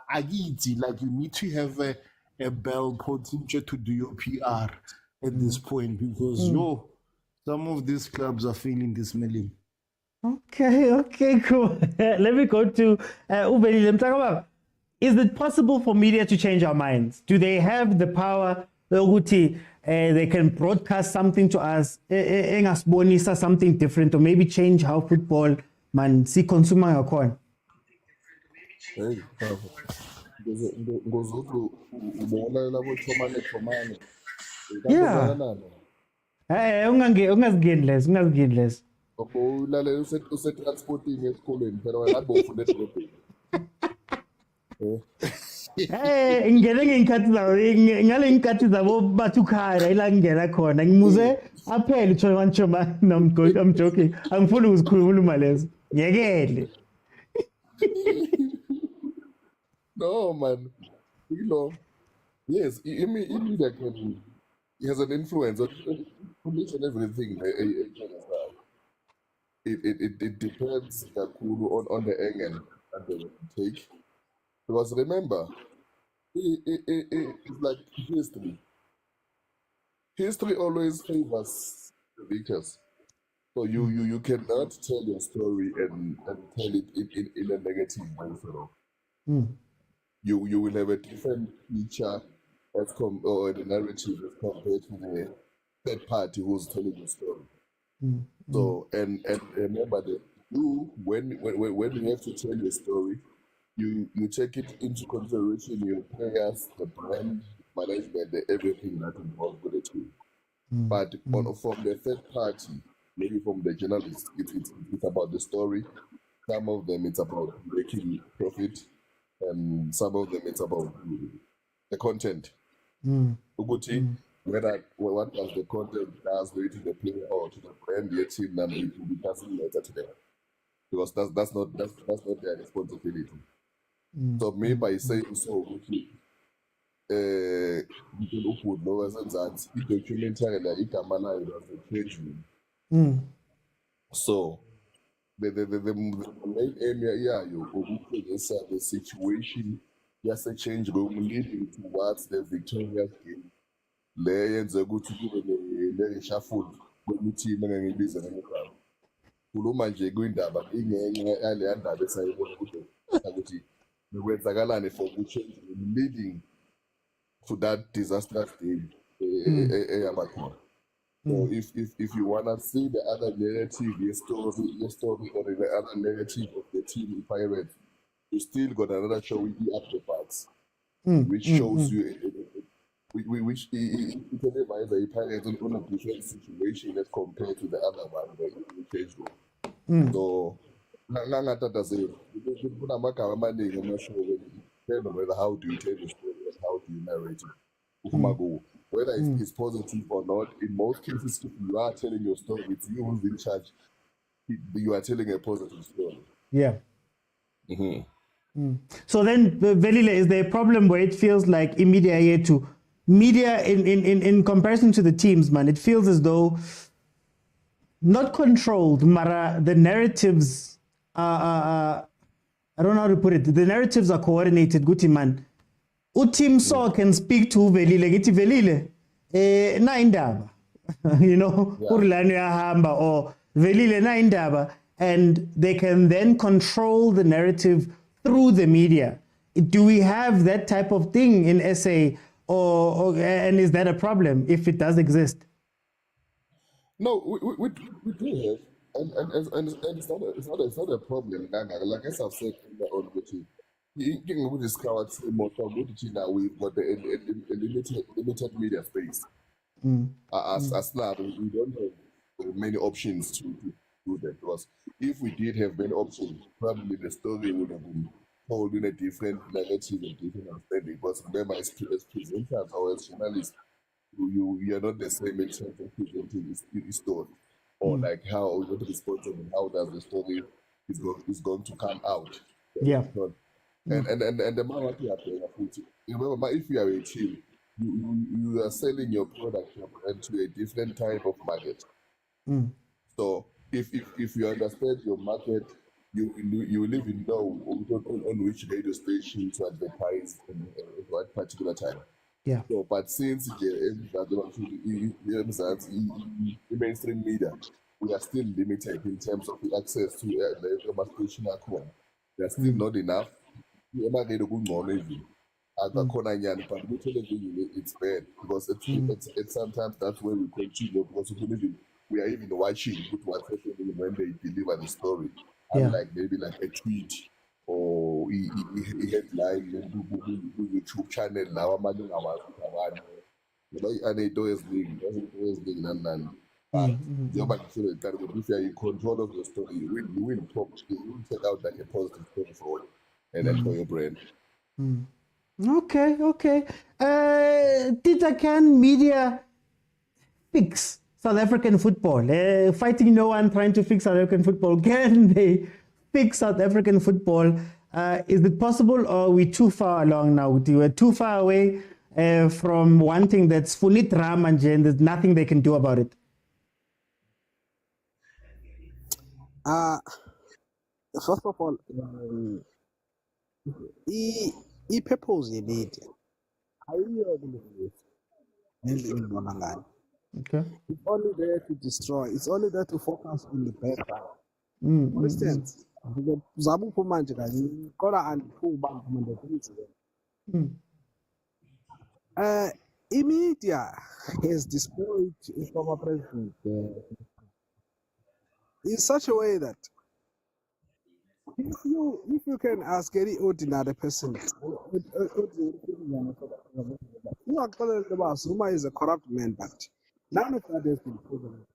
like you need to have a bell potential to do your PR at this point because some of these clubs are feeling dismally. Okay, cool. Let me go to Ubeli. Is it possible for media to change our minds? Do they have the power? They can broadcast something to us, something different, or maybe change how football man see consumer your coin. Hey, Yeah. Ungazigeni less. Ulalela usetransporting esikolweni phela wena ngabe ufunde edolobheni. Ngene ngale ngikhathi zabo bathu khaya ila ngena khona ngimuze aphele uChoma I'm joking. Angifuni ukuzikhuluma lezo. Ngiyekele. No man. Yes, media has an influence on each and everything. It depends on the angle that they take. Because remember, it's like history. History always favors the victors. So you cannot tell your story and tell it in a negative way. So you will have a different picture or the narrative as compared to the third party who's telling the story. So and remember that when you have to tell your story, you take it into consideration your players, the brand, management, everything that involves with the team. But from the third party, maybe from the journalists, it's about the story. Some of them it's about making profit, and some of them it's about the content. Uguti, what does the content does to the player or to the brand, the team, and it doesn't matter to them because that's not their responsibility. So maybe by saying so, documentary like so the main area the situation a change room leading towards the victorious game. Leyenze ukuthi kube le-shuffle kwemithimu engiyibiza ngemigqalo. Khuluma nje kwindaba ingenye yale ndaba esayibona ukuthi bekwenzakalani for change leading to that disastrous game eyabakhona. So if you wanna see the other narrative, your story or the other narrative of the team Pirates, you still got another show with the after parts, which shows you which it advise the Pirates on a different situation as compared to the other one, the change room. So nangatata say kunamagama amaningi amashow depend on whether how do you tell the story and how do you narrate it. whether it's positive or not. In most cases, if you are telling your story, it's you who's in charge. You are telling a positive story. Yeah. So then, Velile, is there a problem where it feels like media in comparison to the teams, man, it feels as though not controlled, Mara, the narratives are I don't know how to put it. The narratives are coordinated. Guti man, team so can speak to Velile. Giti Velile, na indaba, you know, urlani ahamba or Velile na indaba, and they can then control the narrative through the media. Do we have that type of thing in SA, and is that a problem if it does exist? No, we do have, and it's not a problem. Like as I've said on Gucci, you can discover more from Gucci now. We've got a limited media space. As now, we don't have many options to do that, because if we did have many options, probably the story would have been told in a different narrative and different understanding. Because remember, as presenters or as journalists, you are not the same in terms of presenting the story, or like how you want to respond to how does the story is going to come out. Yeah. And the market you are playing, remember, if you are a team, you are selling your product into a different type of market. So if you understand your market, you will even know on which radio station to advertise at what particular time. Yeah. So, but since the mainstream media, we are still limited in terms of the access to the station. There's still not enough. But it's bad because it's sometimes that's where we continue, because we are even watching what's happening when they deliver the story. Unlike maybe like a tweet or a headline on YouTube channel now, and it does big and if you are in control of the story, you will take out like a positive story for it and then for your brand. Okay. Can media fix South African football? Fighting no one, trying to fix South African football. Can they fix South African football? Is it possible, or are we too far along now? We're too far away from one thing that's funit ram and there's nothing they can do about it. First of all, purpose in media. Okay. It's only there to destroy. It's only there to focus on the bad part. For instance, media has destroyed former president in such a way that if you can ask any ordinary person, Zuma is a corrupt man, but none of that has been proven.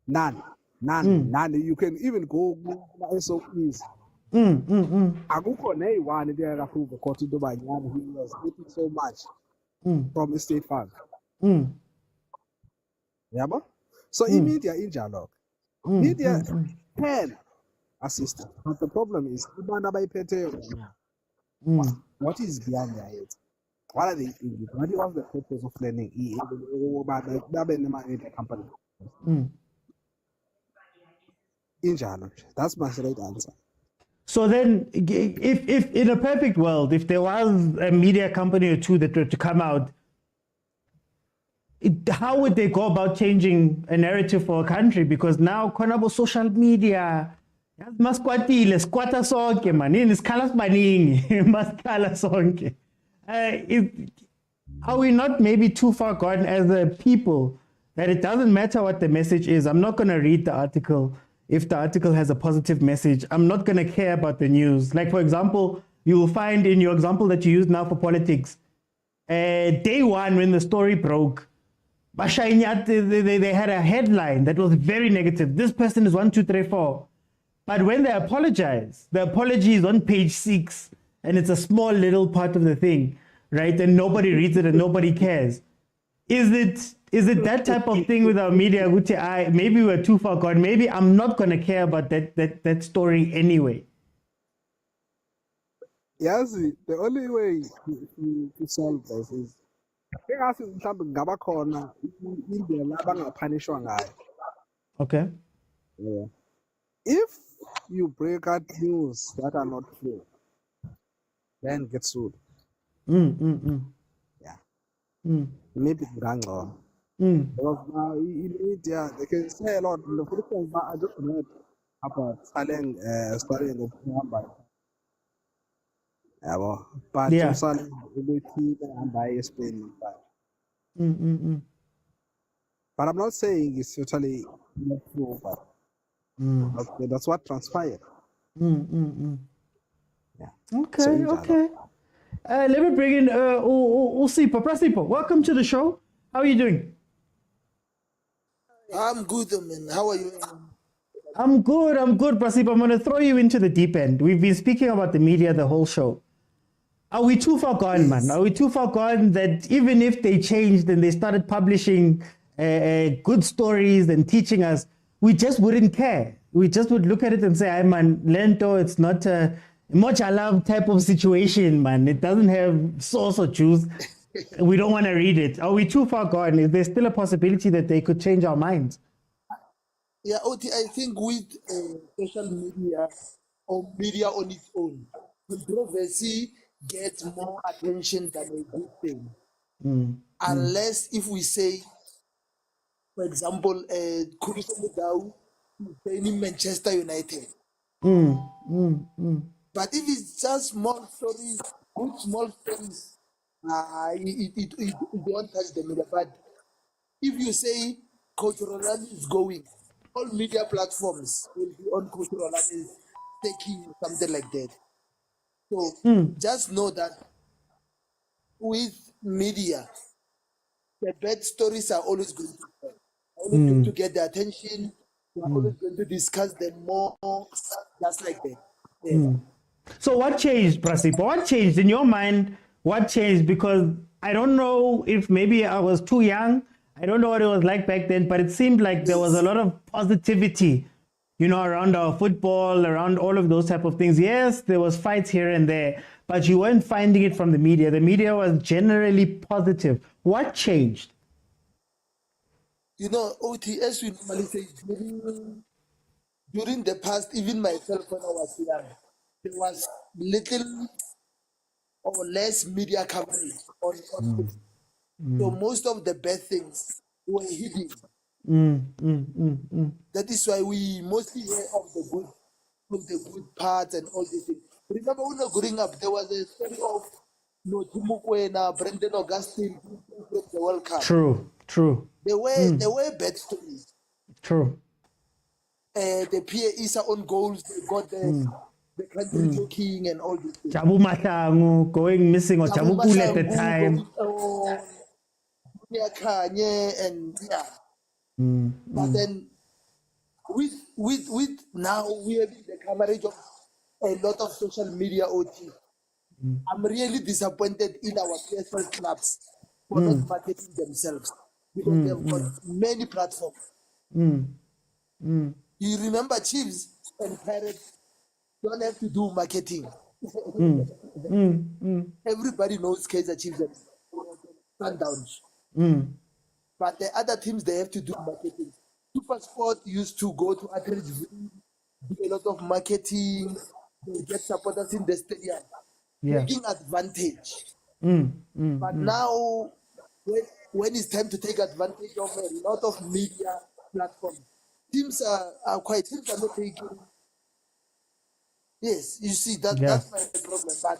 None. You can even go SOPs. Akukho one there that prove the court to Dubai. He was getting so much from the state fund. Yeah, so in media in dialogue. Media can assist, but the problem is what is behind their heads? What are they thinking? What was the purpose of learning? Company. In dialogue, that's my straight answer. So then, if in a perfect world, if there was a media company or two that were to come out, how would they go about changing a narrative for a country? Because now, konabo social media, maskwatile, squatta sonke, manini, skalas maningi, maskala sonke. Are we not maybe too far gone as a people that it doesn't matter what the message is? I'm not going to read the article if the article has a positive message. I'm not going to care about the news. Like, for example, you will find in your example that you use now for politics, day one when the story broke, they had a headline that was very negative. This person is 1, 2, 3, 4. But when they apologize, the apology is on page 6, and it's a small little part of the thing. right? And nobody reads it and nobody cares. Is it that type of thing with our media, which maybe we're too far gone? Maybe I'm not going to care about that story anyway. Yes, the only way to solve this is Okay. Yeah. If you break out news that are not true, then get sued. Yeah. Maybe Gango. Because now in media they can say a lot. For instance, I just read about starting of number. But Yeah. But I'm not saying it's totally not true, but okay, that's what transpired. Yeah. Okay. Let me bring in Usipo. Prasipo, welcome to the show. How are you doing? I'm good, man. How are you? I'm good, Prasipo. I'm going to throw you into the deep end. We've been speaking about the media the whole show. Are we too far gone, man? Are we too far gone that even if they changed and they started publishing good stories and teaching us, we just wouldn't care? We just would look at it and say, "Hey, man, lento, it's not a much alarm type of situation, man. It doesn't have sauce or juice. We don't want to read it." Are we too far gone? Is there still a possibility that they could change our minds? Yeah, Oti, I think with social media or media on its own, controversy gets more attention than a good thing. Unless if we say, for example, Kudus Mudau playing Manchester United. But if it's just small stories, good small stories, it won't touch the media. But if you say Coach Rulani is going, all media platforms will be on Coach Rulani's taking something like that. So just know that with media, the bad stories are always going to get the attention. We are always going to discuss them more, just like that. Yeah. So what changed, Prasipo? What changed in your mind? What changed? Because I don't know if maybe I was too young. I don't know what it was like back then, but it seemed like there was a lot of positivity, around our football, around all of those type of things. Yes, there was fights here and there, but you weren't finding it from the media. The media was generally positive. What changed? OT, as we normally say, during the past, even myself when I was young, there was little or less media coverage on football. So most of the bad things were hidden. That is why we mostly hear of the good parts and all these things. Remember when we were growing up, there was a story of mokwena, Brendan Augustine from the World Cup. True. There were bad stories. True. The PA Isa on goals, they got the country joking and all these things. Jabu Matangu going missing or Jabu Kule at the time. Khanye and but then with now we have the coverage of a lot of social media OT. I'm really disappointed in our PSL clubs for not marketing themselves because they've got many platforms. You remember Chiefs and Pirates don't have to do marketing. Everybody knows Kaizer Chiefs and Sundowns. But the other teams, they have to do marketing. Supersport used to go to athletes, do a lot of marketing, they get supporters in the stadium, taking advantage. But now, when it's time to take advantage of a lot of media platforms, teams are not taking. Yes, you see, that's my problem. But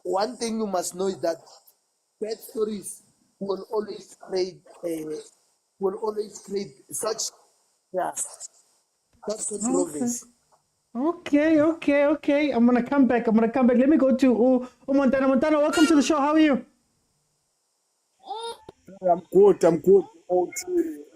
one thing you must know is that bad stories will always create such controversy. Okay. I'm gonna come back. Let me go to Montana. Montana, welcome to the show. How are you? I'm good.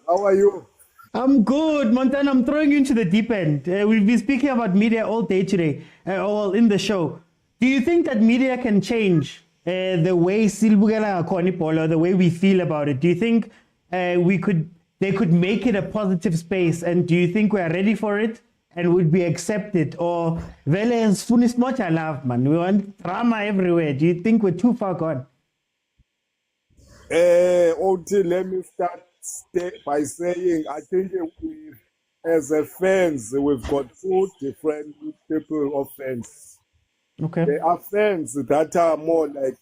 How are you? I'm good, Montana. I'm throwing you into the deep end. We've been speaking about media all day today, all in the show. Do you think that media can change the way silibukela ngakhona ibhola, the way we feel about it, do you think they could make it a positive space, and do you think we are ready for it and would be accepted? Or vele sifuna isimoja love, man, we want drama everywhere? Do you think we're too far gone? Let me start by saying I think as a fans, we've got two different people of fans. Okay. There are fans that are more like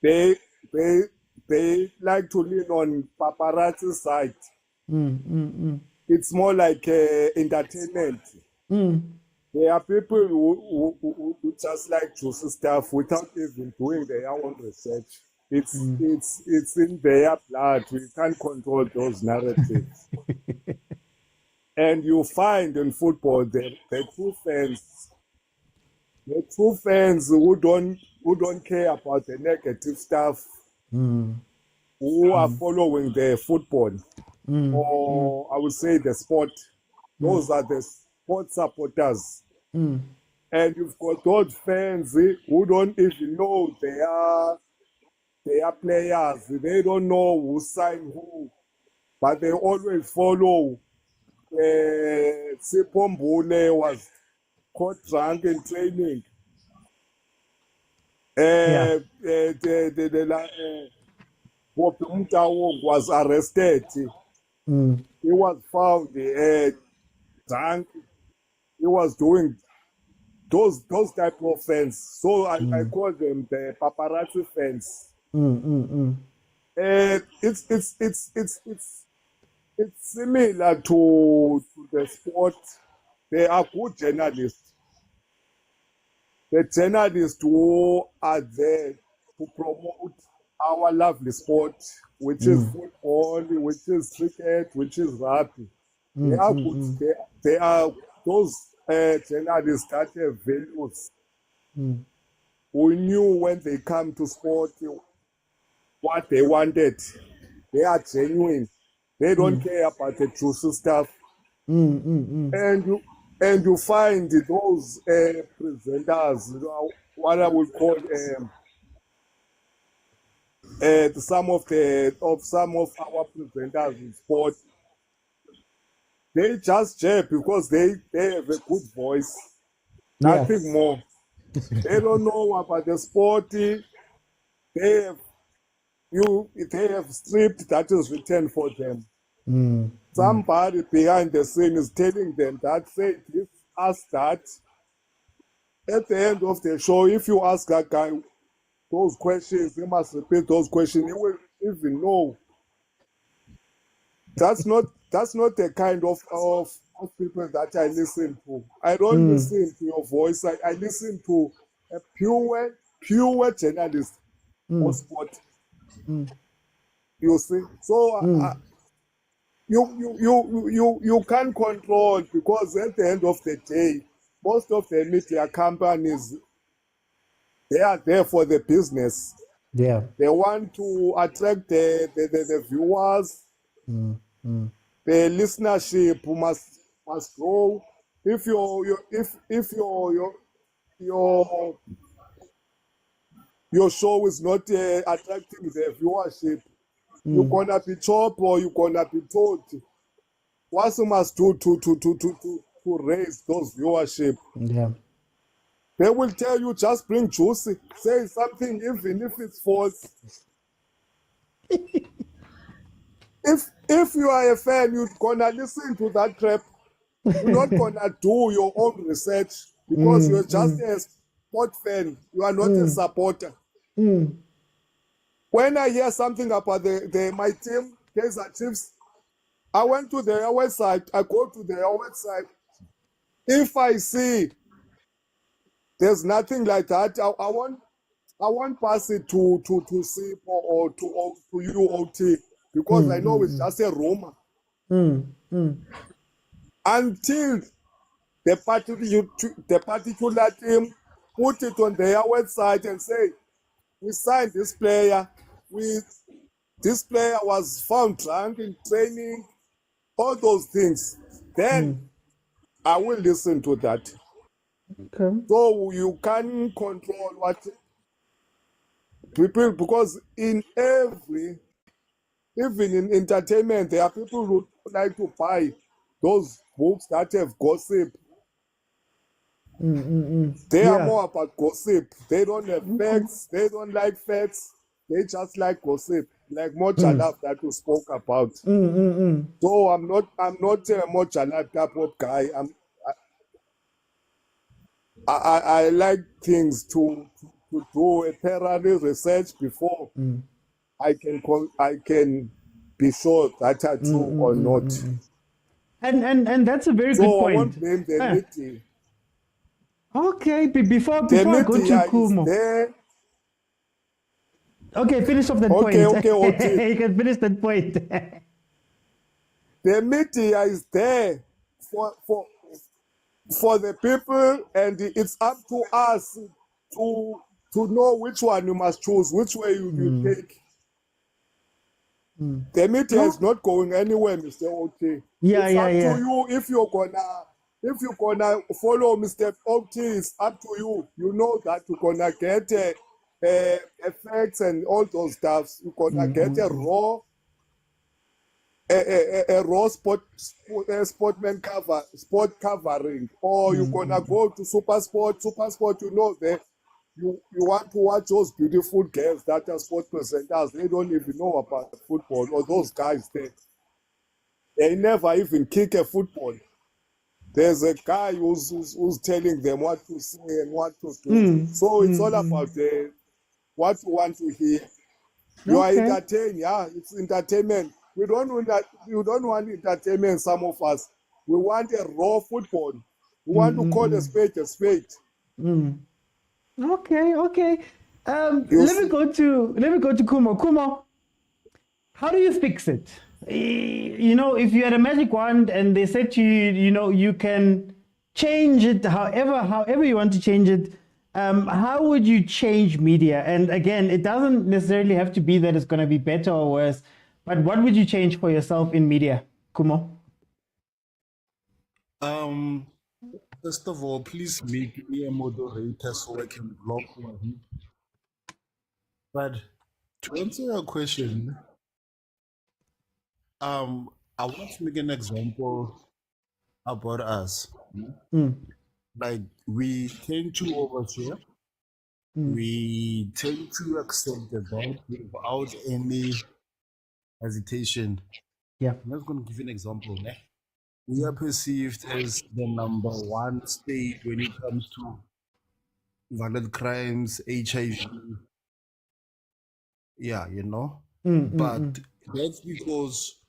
they like to lean on paparazzi side. It's more like entertainment. There are people who just like to see stuff without even doing their own research. It's in their blood. We can't control those narratives. And you find in football the true fans who don't care about the negative stuff, who are following the football, or I would say the sport. Those are the sport supporters. And you've got those fans who don't even know they are players. They don't know who signed who, but they always follow. Sipombule was caught drunk in training. Motaung was arrested. He was found drunk. He was doing those type of fans. So I call them the paparazzi fans. It's similar to the sport. They are good journalists. The journalists who are there to promote our lovely sport, which is football, which is cricket, which is rugby. They are good. They are those journalists that have values. Who knew when they come to sport what they wanted. They are genuine. They don't care about the true stuff. And you find those presenters, what I would call some of our presenters in sport. They just jab because they have a good voice. Nothing more. They don't know about the sport. They have script that is written for them. Somebody behind the scene is telling them that, say this, ask that. At the end of the show, if you ask that guy those questions, he must repeat those questions. He will even know. That's not the kind of people that I listen to. I don't listen to your voice. I listen to a pure journalist for sport. You see, so you can't control, because at the end of the day, most of the media companies, they are there for the business. Yeah, they want to attract the viewers. The listenership must grow. If your show is not attracting the viewership, you're gonna be chopped or you're gonna be told. What you must do to raise those viewership? Yeah. They will tell you, just bring juicy, say something even if it's false. If you are a fan, you're gonna listen to that crap. You're not gonna do your own research, because you're just a sport fan. You are not a supporter. When I hear something about my team, Kaizer Chiefs, I went to their website. I go to their website. If I see there's nothing like that, I won't pass it to see or to UOT, because I know it's just a rumor. Until the particular team put it on their website and say, we signed this player, this player was found drunk in training, all those things, then I will listen to that. Okay. So you can control what people, because in every, even in entertainment, there are people who like to buy those books that have gossip. They are more about gossip. They don't have facts. They don't like facts. They just like gossip, like Mojalab that you spoke about. So I'm not a Mojalab type of guy. I like things to do a thorough research before I can be sure that I do or not. And that's a very good point. So I won't blame the media. Okay, before I go to Kumo. Okay, finish off that point. Okay. You can finish that point. The media is there for the people, and it's up to us to know which one you must choose, which way you take. The media is not going anywhere, Mr. OT. It's up to you if you're gonna follow Mr. OT. It's up to you. You know that you're gonna get effects and all those stuffs. You're gonna get a raw sportman sport covering, or you're gonna go to Supersport. Supersport, you know that you want to watch those beautiful girls that are sport presenters. They don't even know about football, or those guys they never even kick a football. There's a guy who's telling them what to say and what to do. So it's all about what you want to hear. You are entertained, it's entertainment. You don't want entertainment, some of us. We want a raw football. We want to call a spade a spade. Okay. Let me go to Kumo. Kumo, how do you fix it? You know, if you had a magic wand and they said to you, you know, you can change it however you want to change it, how would you change media? And again, it doesn't necessarily have to be that it's going to be better or worse, but what would you change for yourself in media, Kumo? First of all, please make me a moderator so I can block him. But to answer your question, I want to make an example about us. Like, we tend to overshare. We tend to accept the bad without any hesitation. Yeah. I'm just going to give you an example. We are perceived as the number one state when it comes to violent crimes, HIV. Yeah, you know. But that's because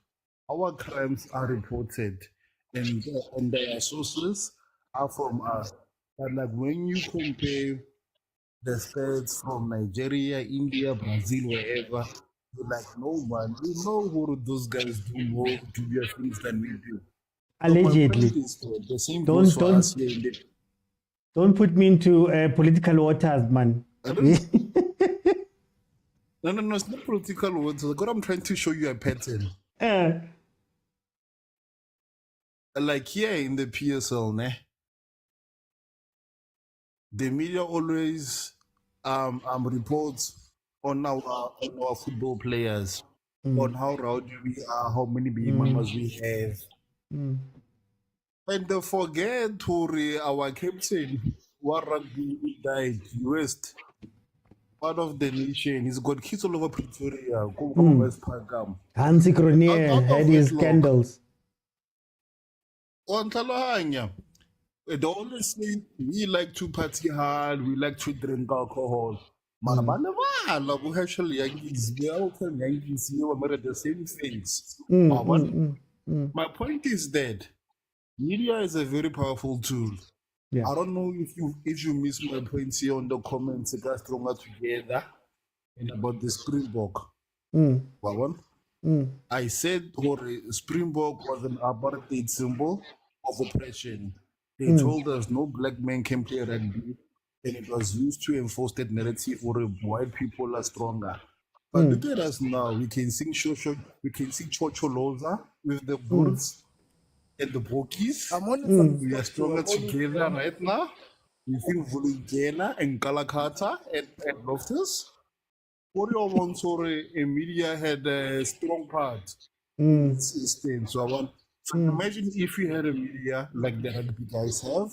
our crimes are reported and their sources are from us. But like when you compare the stats from Nigeria, India, Brazil, wherever, you're like, no man, you know what those guys do more dubious things than we do. Allegedly. So my point is the same goes for us here in the... Don't put me into political waters, man. No, it's not political words. God, I'm trying to show you a pattern. Like here in the PSL, the media always reports on our football players, on how rowdy we are, how many baby mamas we have. And they forget our captain, what rugby died, West. Part of the nation. He's got kids all over Pretoria. West Parkam. Hansi Cronje had his scandals. They always say we like to party hard, we like to drink alcohol. We actually the same things. My point is that media is a very powerful tool. Yeah. I don't know if you miss my points here on the comments, guys stronger together, and about the Springbok. I said Springbok was an apartheid symbol of oppression. They told us no black man can play rugby, and it was used to enforce that narrative where white people are stronger. But look at us now. We can sing Chocholoza with the Bulls and the Bokies. We are stronger together right now. We feel Vulingela and Kalakata and Loftus. For your one story, media had a strong part in its stance. So imagine if we had a media like the rugby guys have,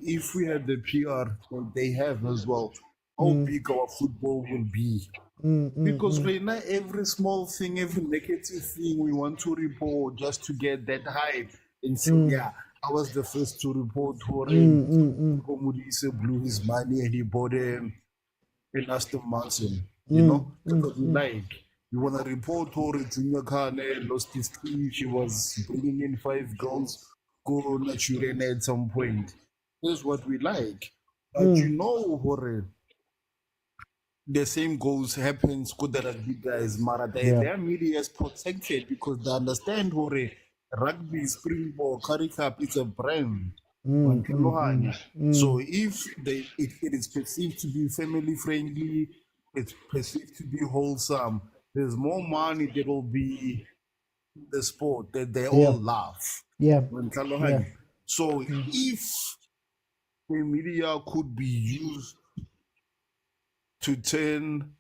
if we had the PR that they have as well, how big our football will be. Because right now, every small thing, every negative thing we want to report just to get that hype. And so, yeah, I was the first to report Warren Komudise blew his money and he bought him in Aston Martin. You know, because you want to report Tori Junior Kane lost his team. She was bringing in 5 goals, go Naturene at some point. That's what we like. But you know, Warren, the same goals happens with the rugby guys, Mara. Their media is protected because they understand Hore, rugby, Springbok, Curry Cup, it's a brand. So if it is perceived to be family friendly, it's perceived to be wholesome, there's more money that will be in the sport that they all laugh. So if the media could be used to turn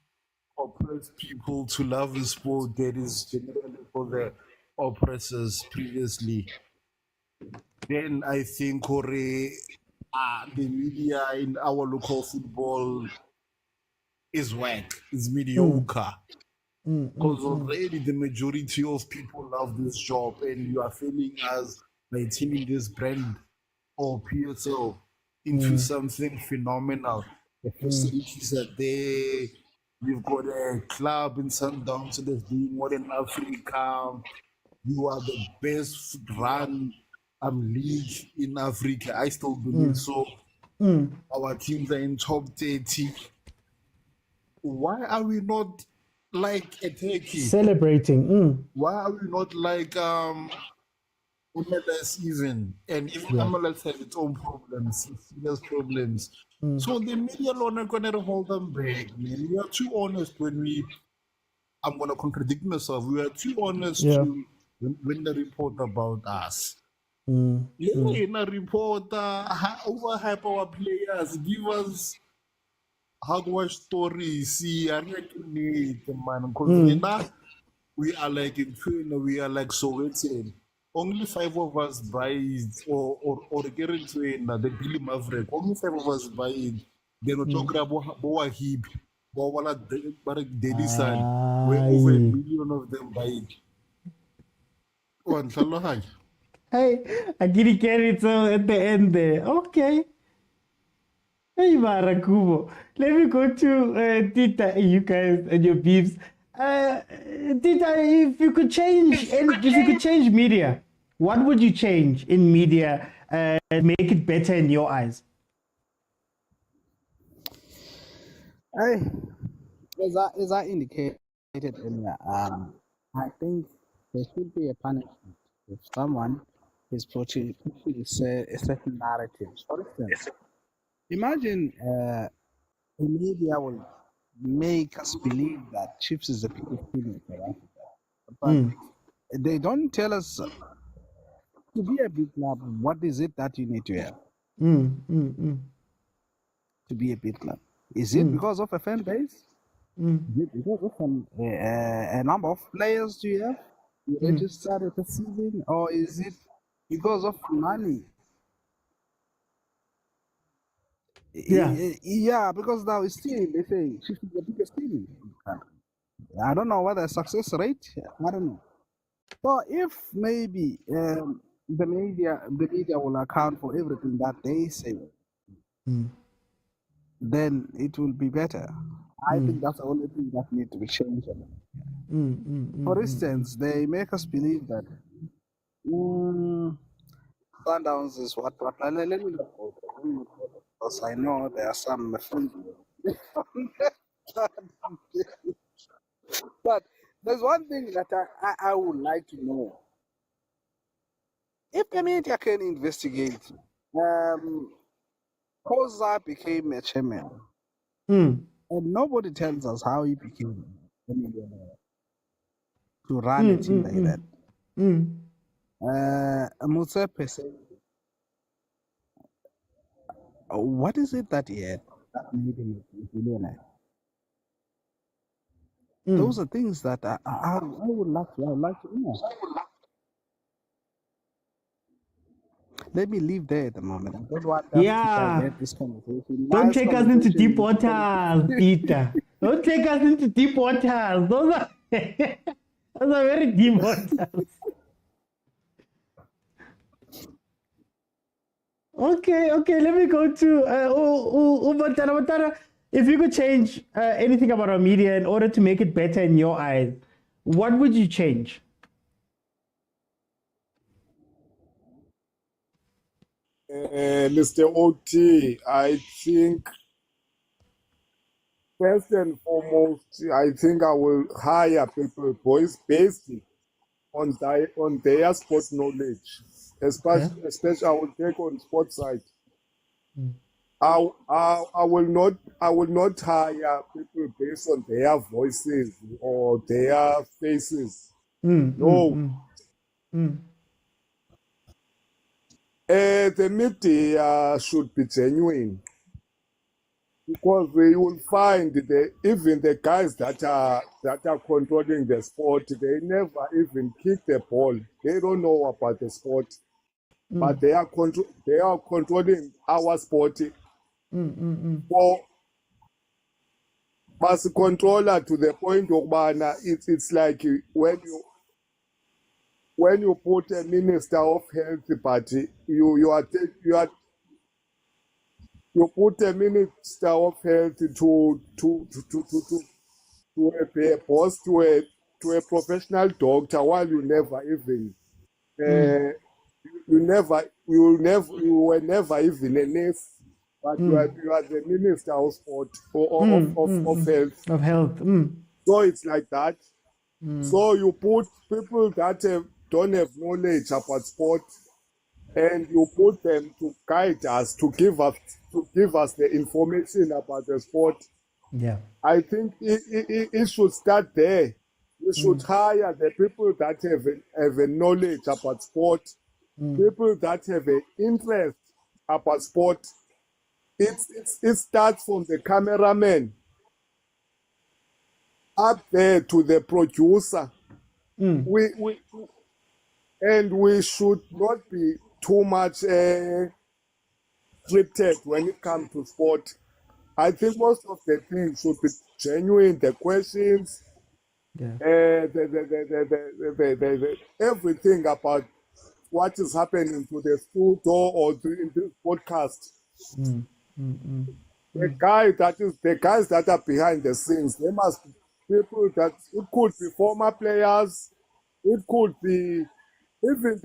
oppressed people to love the sport that is generally for the oppressors previously, then I think the media in our local football is whack, is mediocre. Because already the majority of people love this job, and you are failing us by turning this brand or PSL into something phenomenal. The facilities are there. We've got a club in Sundowns that's doing more in Africa. You are the best run league in Africa. I still believe so. Our teams are in top 30. Why are we not like a Turkey? Celebrating. Why are we not like MLS even? And even MLS has its own problems, serious problems. So the media alone are gonna hold them back, man. We are too honest I'm gonna contradict myself. We are too honest to when they report about us. In a report, overhype our players, give us hogwash stories, see, I need man, because we are like in Twitter, we are like Soweto. Only 5 of us buy it, or guarantee the Billy Maverick. Only 5 of us buy it. Then we talk about Boa Heap, Boa Daily Sun, where over 1 million of them buy it. Hey, I get carried so at the end there. Okay. Hey, Marakubo. Let me go to Tita, you guys and your beefs. Tita, if you could change media, what would you change in media and make it better in your eyes? As I indicated earlier, I think there should be a punishment if someone is pushing a certain narrative. For instance, imagine the media will make us believe that Chiefs is the biggest team in South Africa, but they don't tell us to be a big club. What is it that you need to have to be a big club? Is it because of a fan base? Is it because of a number of players do you have you registered at the season, or is it because of money? Yeah, because now it's still they say Chiefs is the biggest team in the country. I don't know what the success rate. I don't know. So if maybe the media will account for everything that they say, then it will be better. I think that's the only thing that needs to be changed. For instance, they make us believe that Sundowns is what. Let me not go there, because I know there are some friends. But there's one thing that I would like to know. If the media can investigate, khoza became a chairman, and nobody tells us how he became a millionaire to run a team like that. Motsepe said, what is it that he had that made him a billionaire? Those are things that I would like to. I would like to know. Let me leave there at the moment. I don't want us to Yeah. divert this conversation. Don't Nice take us into conversation deep with waters, Peter. Don't take us into deep waters. Those are those are very deep waters. Okay, let me go to Batara. If you could change anything about our media in order to make it better in your eyes, what would you change? Mr. OT, I think first and foremost, I think I will hire people, boys, based on their sport knowledge. Especially I will take on sports side. I will not hire people based on their voices or their faces. No. The media should be genuine, because you will find even the guys that are controlling the sport, they never even kick the ball. They don't know about the sport, but they are controlling our sport. For bus controller to the point of it's like when you put a minister of health, but you put a minister of health to be a boss to a professional doctor, while you never even you were never even a nurse, but you are the minister of sport of health. Of health. So it's like that. So you put people that don't have knowledge about sport, and you put them to guide us, to give us the information about the sport. Yeah. I think it should start there. We should hire the people that have a knowledge about sport, people that have an interest about sport. It starts from the cameraman up there to the producer. We should not be too much scripted when it comes to sport. I think most of the things should be genuine. The questions, everything about what is happening to the studio or in this podcast. The guys that are behind the scenes, they must be people that it could be former players, it could be even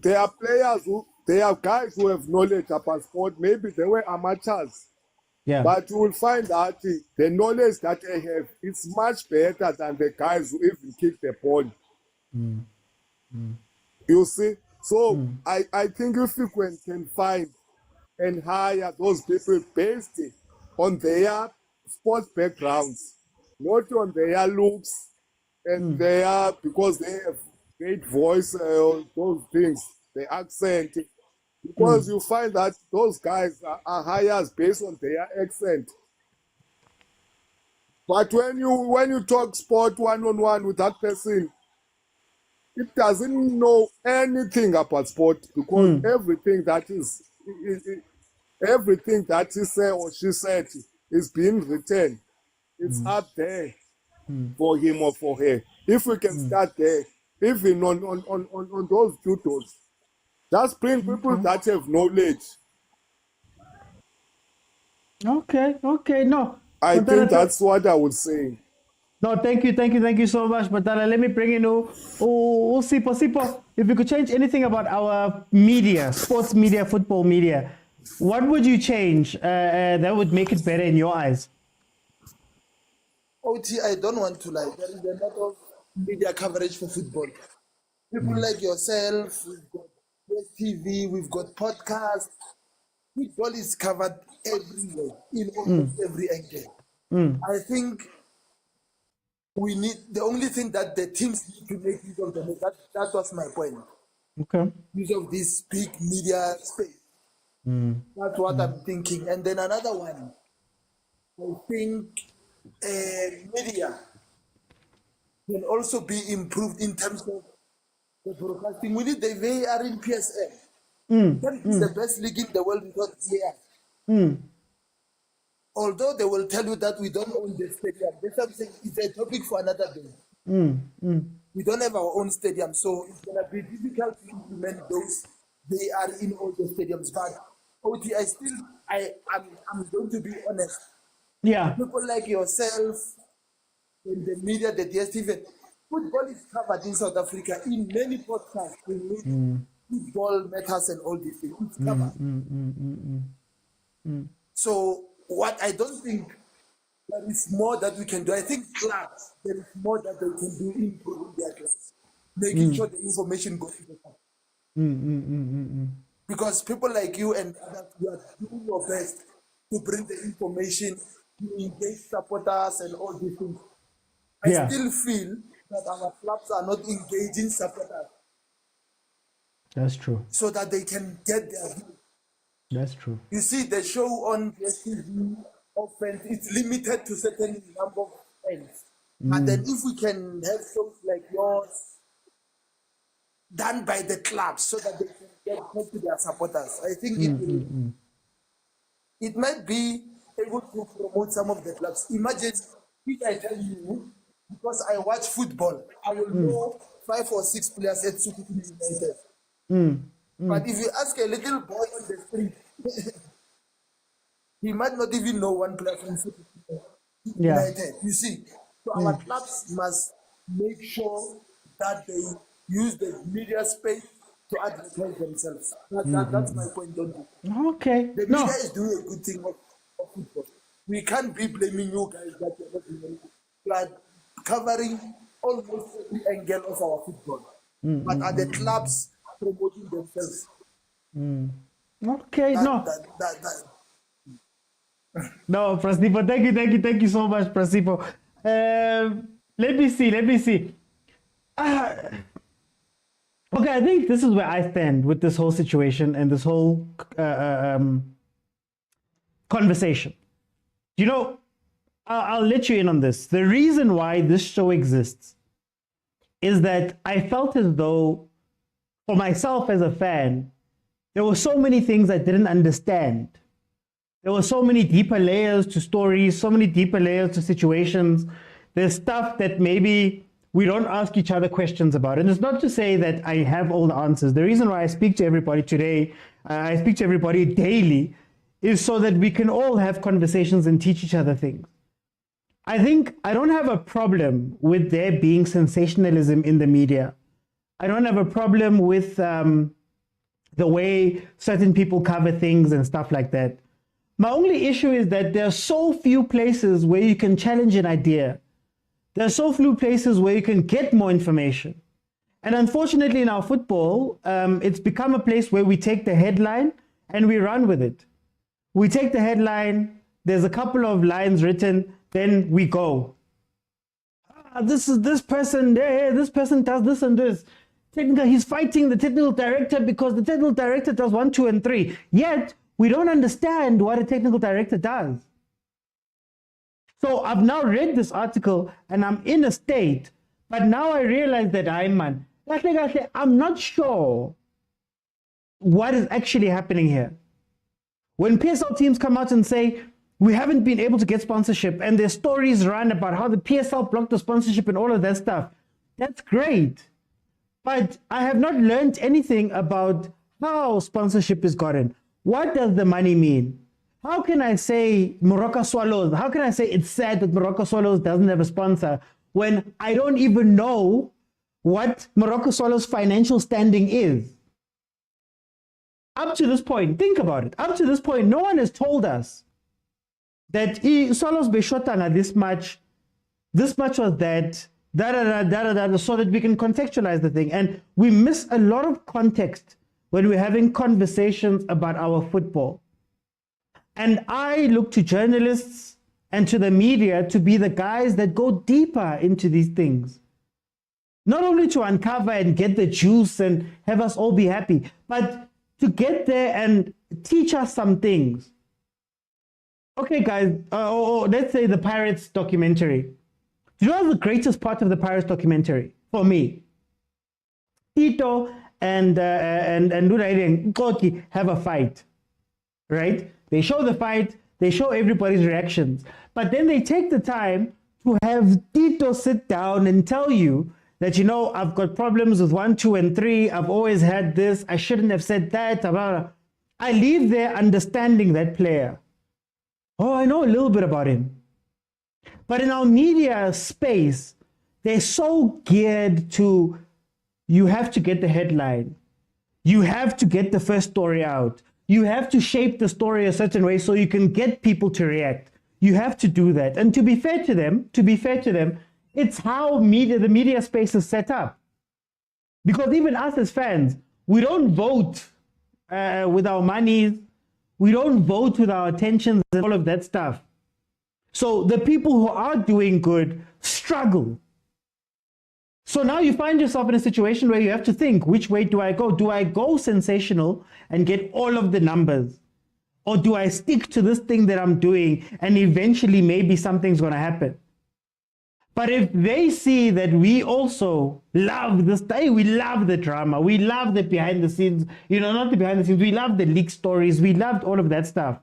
there are players they are guys who have knowledge about sport. Maybe they were amateurs. Yeah. But you will find that the knowledge that they have is much better than the guys who even kick the ball. You see? So I think if you can find and hire those people based on their sports backgrounds, not on their looks and because they have great voice, those things, the accent. Because you find that those guys are hired based on their accent. But when you talk sport one-on-one with that person, it doesn't know anything about sport, because everything that he said or she said is being written. It's up there for him or for her. If we can start there, even on those tutors, just bring people that have knowledge. Okay, no. I think that's what I would say. No, thank you so much, Batala. Let me bring in Sipo. If you could change anything about our media, sports media, football media, what would you change that would make it better in your eyes? OT, I don't want to lie. There is a lot of media coverage for football. People like yourself, we've got TV, we've got podcasts. Football is covered everywhere, in almost every angle. I think we need, the only thing that the teams need to make use of them, that was my point. Okay. Use of this big media space. That's what I'm thinking. And then another one, I think media can also be improved in terms of the broadcasting. We need the VAR in PSL. That is the best league in the world without VAR. Although they will tell you that we don't own the stadium, that's something. It's a topic for another day. We don't have our own stadium, so it's gonna be difficult to implement those. They are in all the stadiums, but OT, I'm going to be honest. Yeah. People like yourself, in the media, the DSTV, football is covered in South Africa in many podcasts. We meet football matters and all these things. It's covered. So what I don't think there is more that we can do. I think clubs, there is more that they can do in improving their clubs, making sure the information goes to the club. Because people like you and others, you are doing your best to bring the information, to engage supporters and all these things. I still feel that our clubs are not engaging supporters. That's true. So that they can get their view. That's true. You see, the show on dstv often it's limited to certain number of fans. And then if we can have shows like yours done by the clubs so that they can get close to their supporters, I think it might be able to promote some of the clubs. Imagine if I tell you, because I watch football, I will know 5 or 6 players at Super United. But if you ask a little boy on the street, he might not even know one player from Super United. You see, so our clubs must make sure that they use the media space to advertise themselves. That's my point on it. Okay. The media is doing a good thing of football. We can't be blaming you guys that you're not doing anything. We are covering almost every angle of our football. But are the clubs promoting themselves? Okay, no, Prasipo, thank you so much, Prasipo. Let me see. Okay, I think this is where I stand with this whole situation and this whole conversation. You know, I'll let you in on this. The reason why this show exists is that I felt as though, for myself as a fan, there were so many things I didn't understand. There were so many deeper layers to stories, so many deeper layers to situations. There's stuff that maybe we don't ask each other questions about. And it's not to say that I have all the answers. The reason why I speak to everybody today, I speak to everybody daily, is so that we can all have conversations and teach each other things. I think I don't have a problem with there being sensationalism in the media. I don't have a problem with the way certain people cover things and stuff like that. My only issue is that there are so few places where you can challenge an idea. There are so few places where you can get more information. And unfortunately in our football, it's become a place where we take the headline and we run with it. We take the headline, there's a couple of lines written, then we go. This person does this and this. He's fighting the technical director because the technical director does 1, 2, and 3. Yet, we don't understand what a technical director does. So I've now read this article and I'm in a state, but now I realize that I'm not sure what is actually happening here. When PSL teams come out and say, we haven't been able to get sponsorship, and their stories run about how the PSL blocked the sponsorship and all of that stuff, that's great. But I have not learned anything about how sponsorship is gotten. What does the money mean? How can I say Morocco Swallows? How can I say it's sad that Morocco Swallows doesn't have a sponsor when I don't even know what Morocco Swallows' financial standing is? Up to this point, think about it. Up to this point, no one has told us that Swallows Beshotanga this much was that, so that we can contextualize the thing. And we miss a lot of context when we're having conversations about our football. And I look to journalists and to the media to be the guys that go deeper into these things. Not only to uncover and get the juice and have us all be happy, but to get there and teach us some things. Okay, guys, let's say the Pirates documentary. Do you know what's the greatest part of the Pirates documentary for me? Tito and Nkoti have a fight, right? They show the fight, they show everybody's reactions, but then they take the time to have Tito sit down and tell you that, you know, I've got problems with 1, 2, and 3. I've always had this. I shouldn't have said that. I leave there understanding that player. Oh, I know a little bit about him. But in our media space, they're so geared to, you have to get the headline. You have to get the first story out. You have to shape the story a certain way so you can get people to react. You have to do that. And to be fair to them, it's how the media space is set up. Because even us as fans, we don't vote with our monies. We don't vote with our attentions and all of that stuff. So the people who are doing good struggle. So now you find yourself in a situation where you have to think, which way do I go? Do I go sensational and get all of the numbers? Or do I stick to this thing that I'm doing and eventually maybe something's going to happen? But if they see that we also love this, we love the drama, we love the behind the scenes, not the behind the scenes, we love the leak stories, we loved all of that stuff,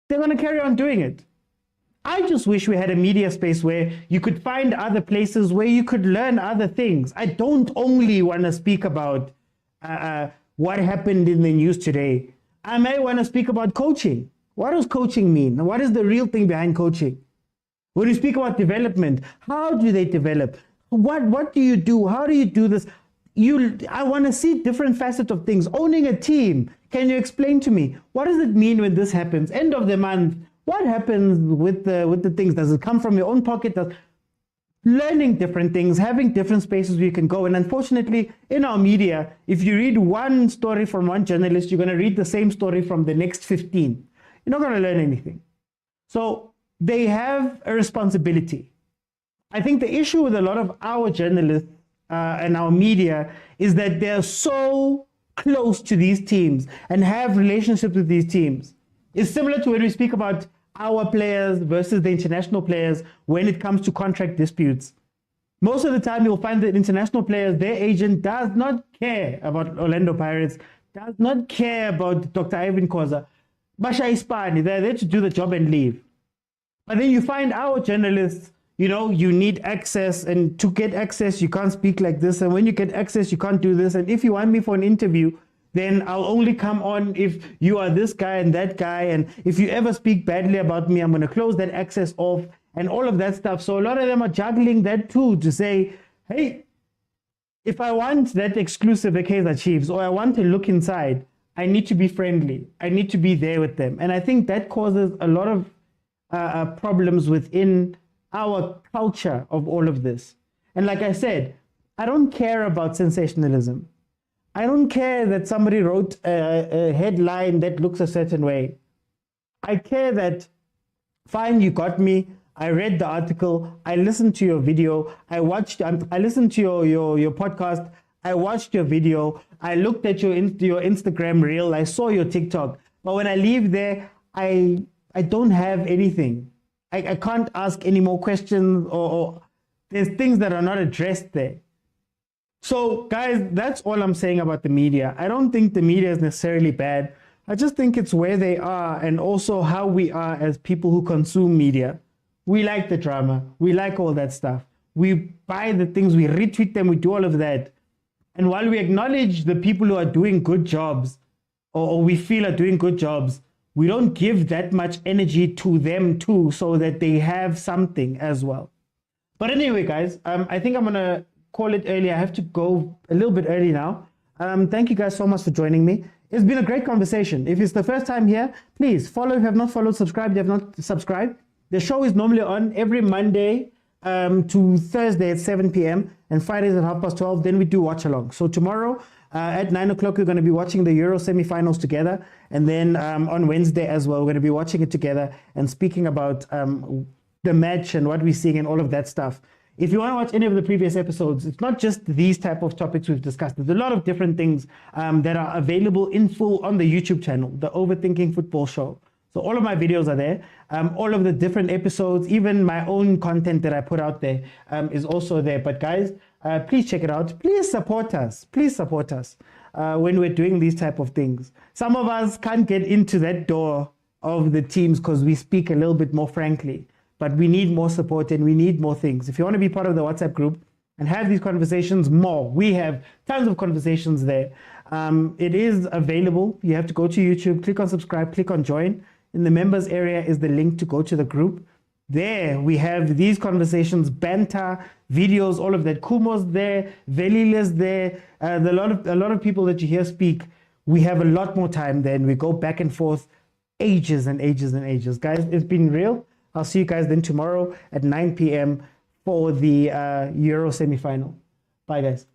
they're going to carry on doing it. I just wish we had a media space where you could find other places where you could learn other things. I don't only want to speak about what happened in the news today. I may want to speak about coaching. What does coaching mean? What is the real thing behind coaching? When you speak about development, how do they develop? What do you do? How do you do this? I want to see different facets of things. Owning a team. Can you explain to me? What does it mean when this happens? End of the month. What happens with the things? Does it come from your own pocket? Learning different things, having different spaces where you can go. And unfortunately, in our media, if you read one story from one journalist, you're going to read the same story from the next 15. You're not going to learn anything. So they have a responsibility. I think the issue with a lot of our journalists and our media is that they're so close to these teams and have relationships with these teams. It's similar to when we speak about our players versus the international players when it comes to contract disputes. Most of the time, you'll find that international players, their agent does not care about Orlando Pirates, does not care about Dr. Irvin Khoza. Basha Ispani, they're there to do the job and leave. But then you find our journalists, you need access, and to get access, you can't speak like this. And when you get access, you can't do this. And if you want me for an interview, then I'll only come on if you are this guy and that guy. And if you ever speak badly about me, I'm going to close that access off and all of that stuff. So a lot of them are juggling that too, to say, hey, if I want that exclusive at Kaizer Chiefs, or I want to look inside, I need to be friendly. I need to be there with them. And I think that causes a lot of problems within our culture of all of this. And like I said, I don't care about sensationalism. I don't care that somebody wrote a headline that looks a certain way. I care that, fine, you got me. I read the article. I listened to your video. I listened to your podcast. I watched your video. I looked at your Instagram reel. I saw your TikTok. But when I leave there, I don't have anything. I can't ask any more questions, or there's things that are not addressed there. So guys, that's all I'm saying about the media. I don't think the media is necessarily bad. I just think it's where they are and also how we are as people who consume media. We like the drama. We like all that stuff. We buy the things, we retweet them, we do all of that. And while we acknowledge the people who are doing good jobs, or we feel are doing good jobs, we don't give that much energy to them too, so that they have something as well. But anyway, guys, I think I'm going to call it early. I have to go a little bit early now. Thank you guys so much for joining me. It's been a great conversation. If it's the first time here, please follow. If you have not followed, subscribe. If you have not subscribed, the show is normally on every Monday to Thursday at 7 p.m. and Fridays at 12:30. Then we do watch along. So tomorrow at 9 o'clock, we're going to be watching the Euro semi-finals together. And then on Wednesday as well, we're going to be watching it together and speaking about the match and what we're seeing and all of that stuff. If you want to watch any of the previous episodes, it's not just these type of topics we've discussed. There's a lot of different things that are available in full on the YouTube channel, the Overthinking Football Show. So all of my videos are there. All of the different episodes, even my own content that I put out there is also there. But guys, please check it out. Please support us. Please support us when we're doing these type of things. Some of us can't get into that door of the teams because we speak a little bit more frankly. But we need more support and we need more things. If you want to be part of the WhatsApp group and have these conversations more, we have tons of conversations there. It is available. You have to go to YouTube, click on subscribe, click on join. In the members area is the link to go to the group. There we have these conversations, banter, videos, all of that. Kumo's there, Velila's there. A lot of people that you hear speak. We have a lot more time there and we go back and forth ages and ages and ages. Guys, it's been real. I'll see you guys then tomorrow at 9 p.m. for the Euro semi-final. Bye, guys.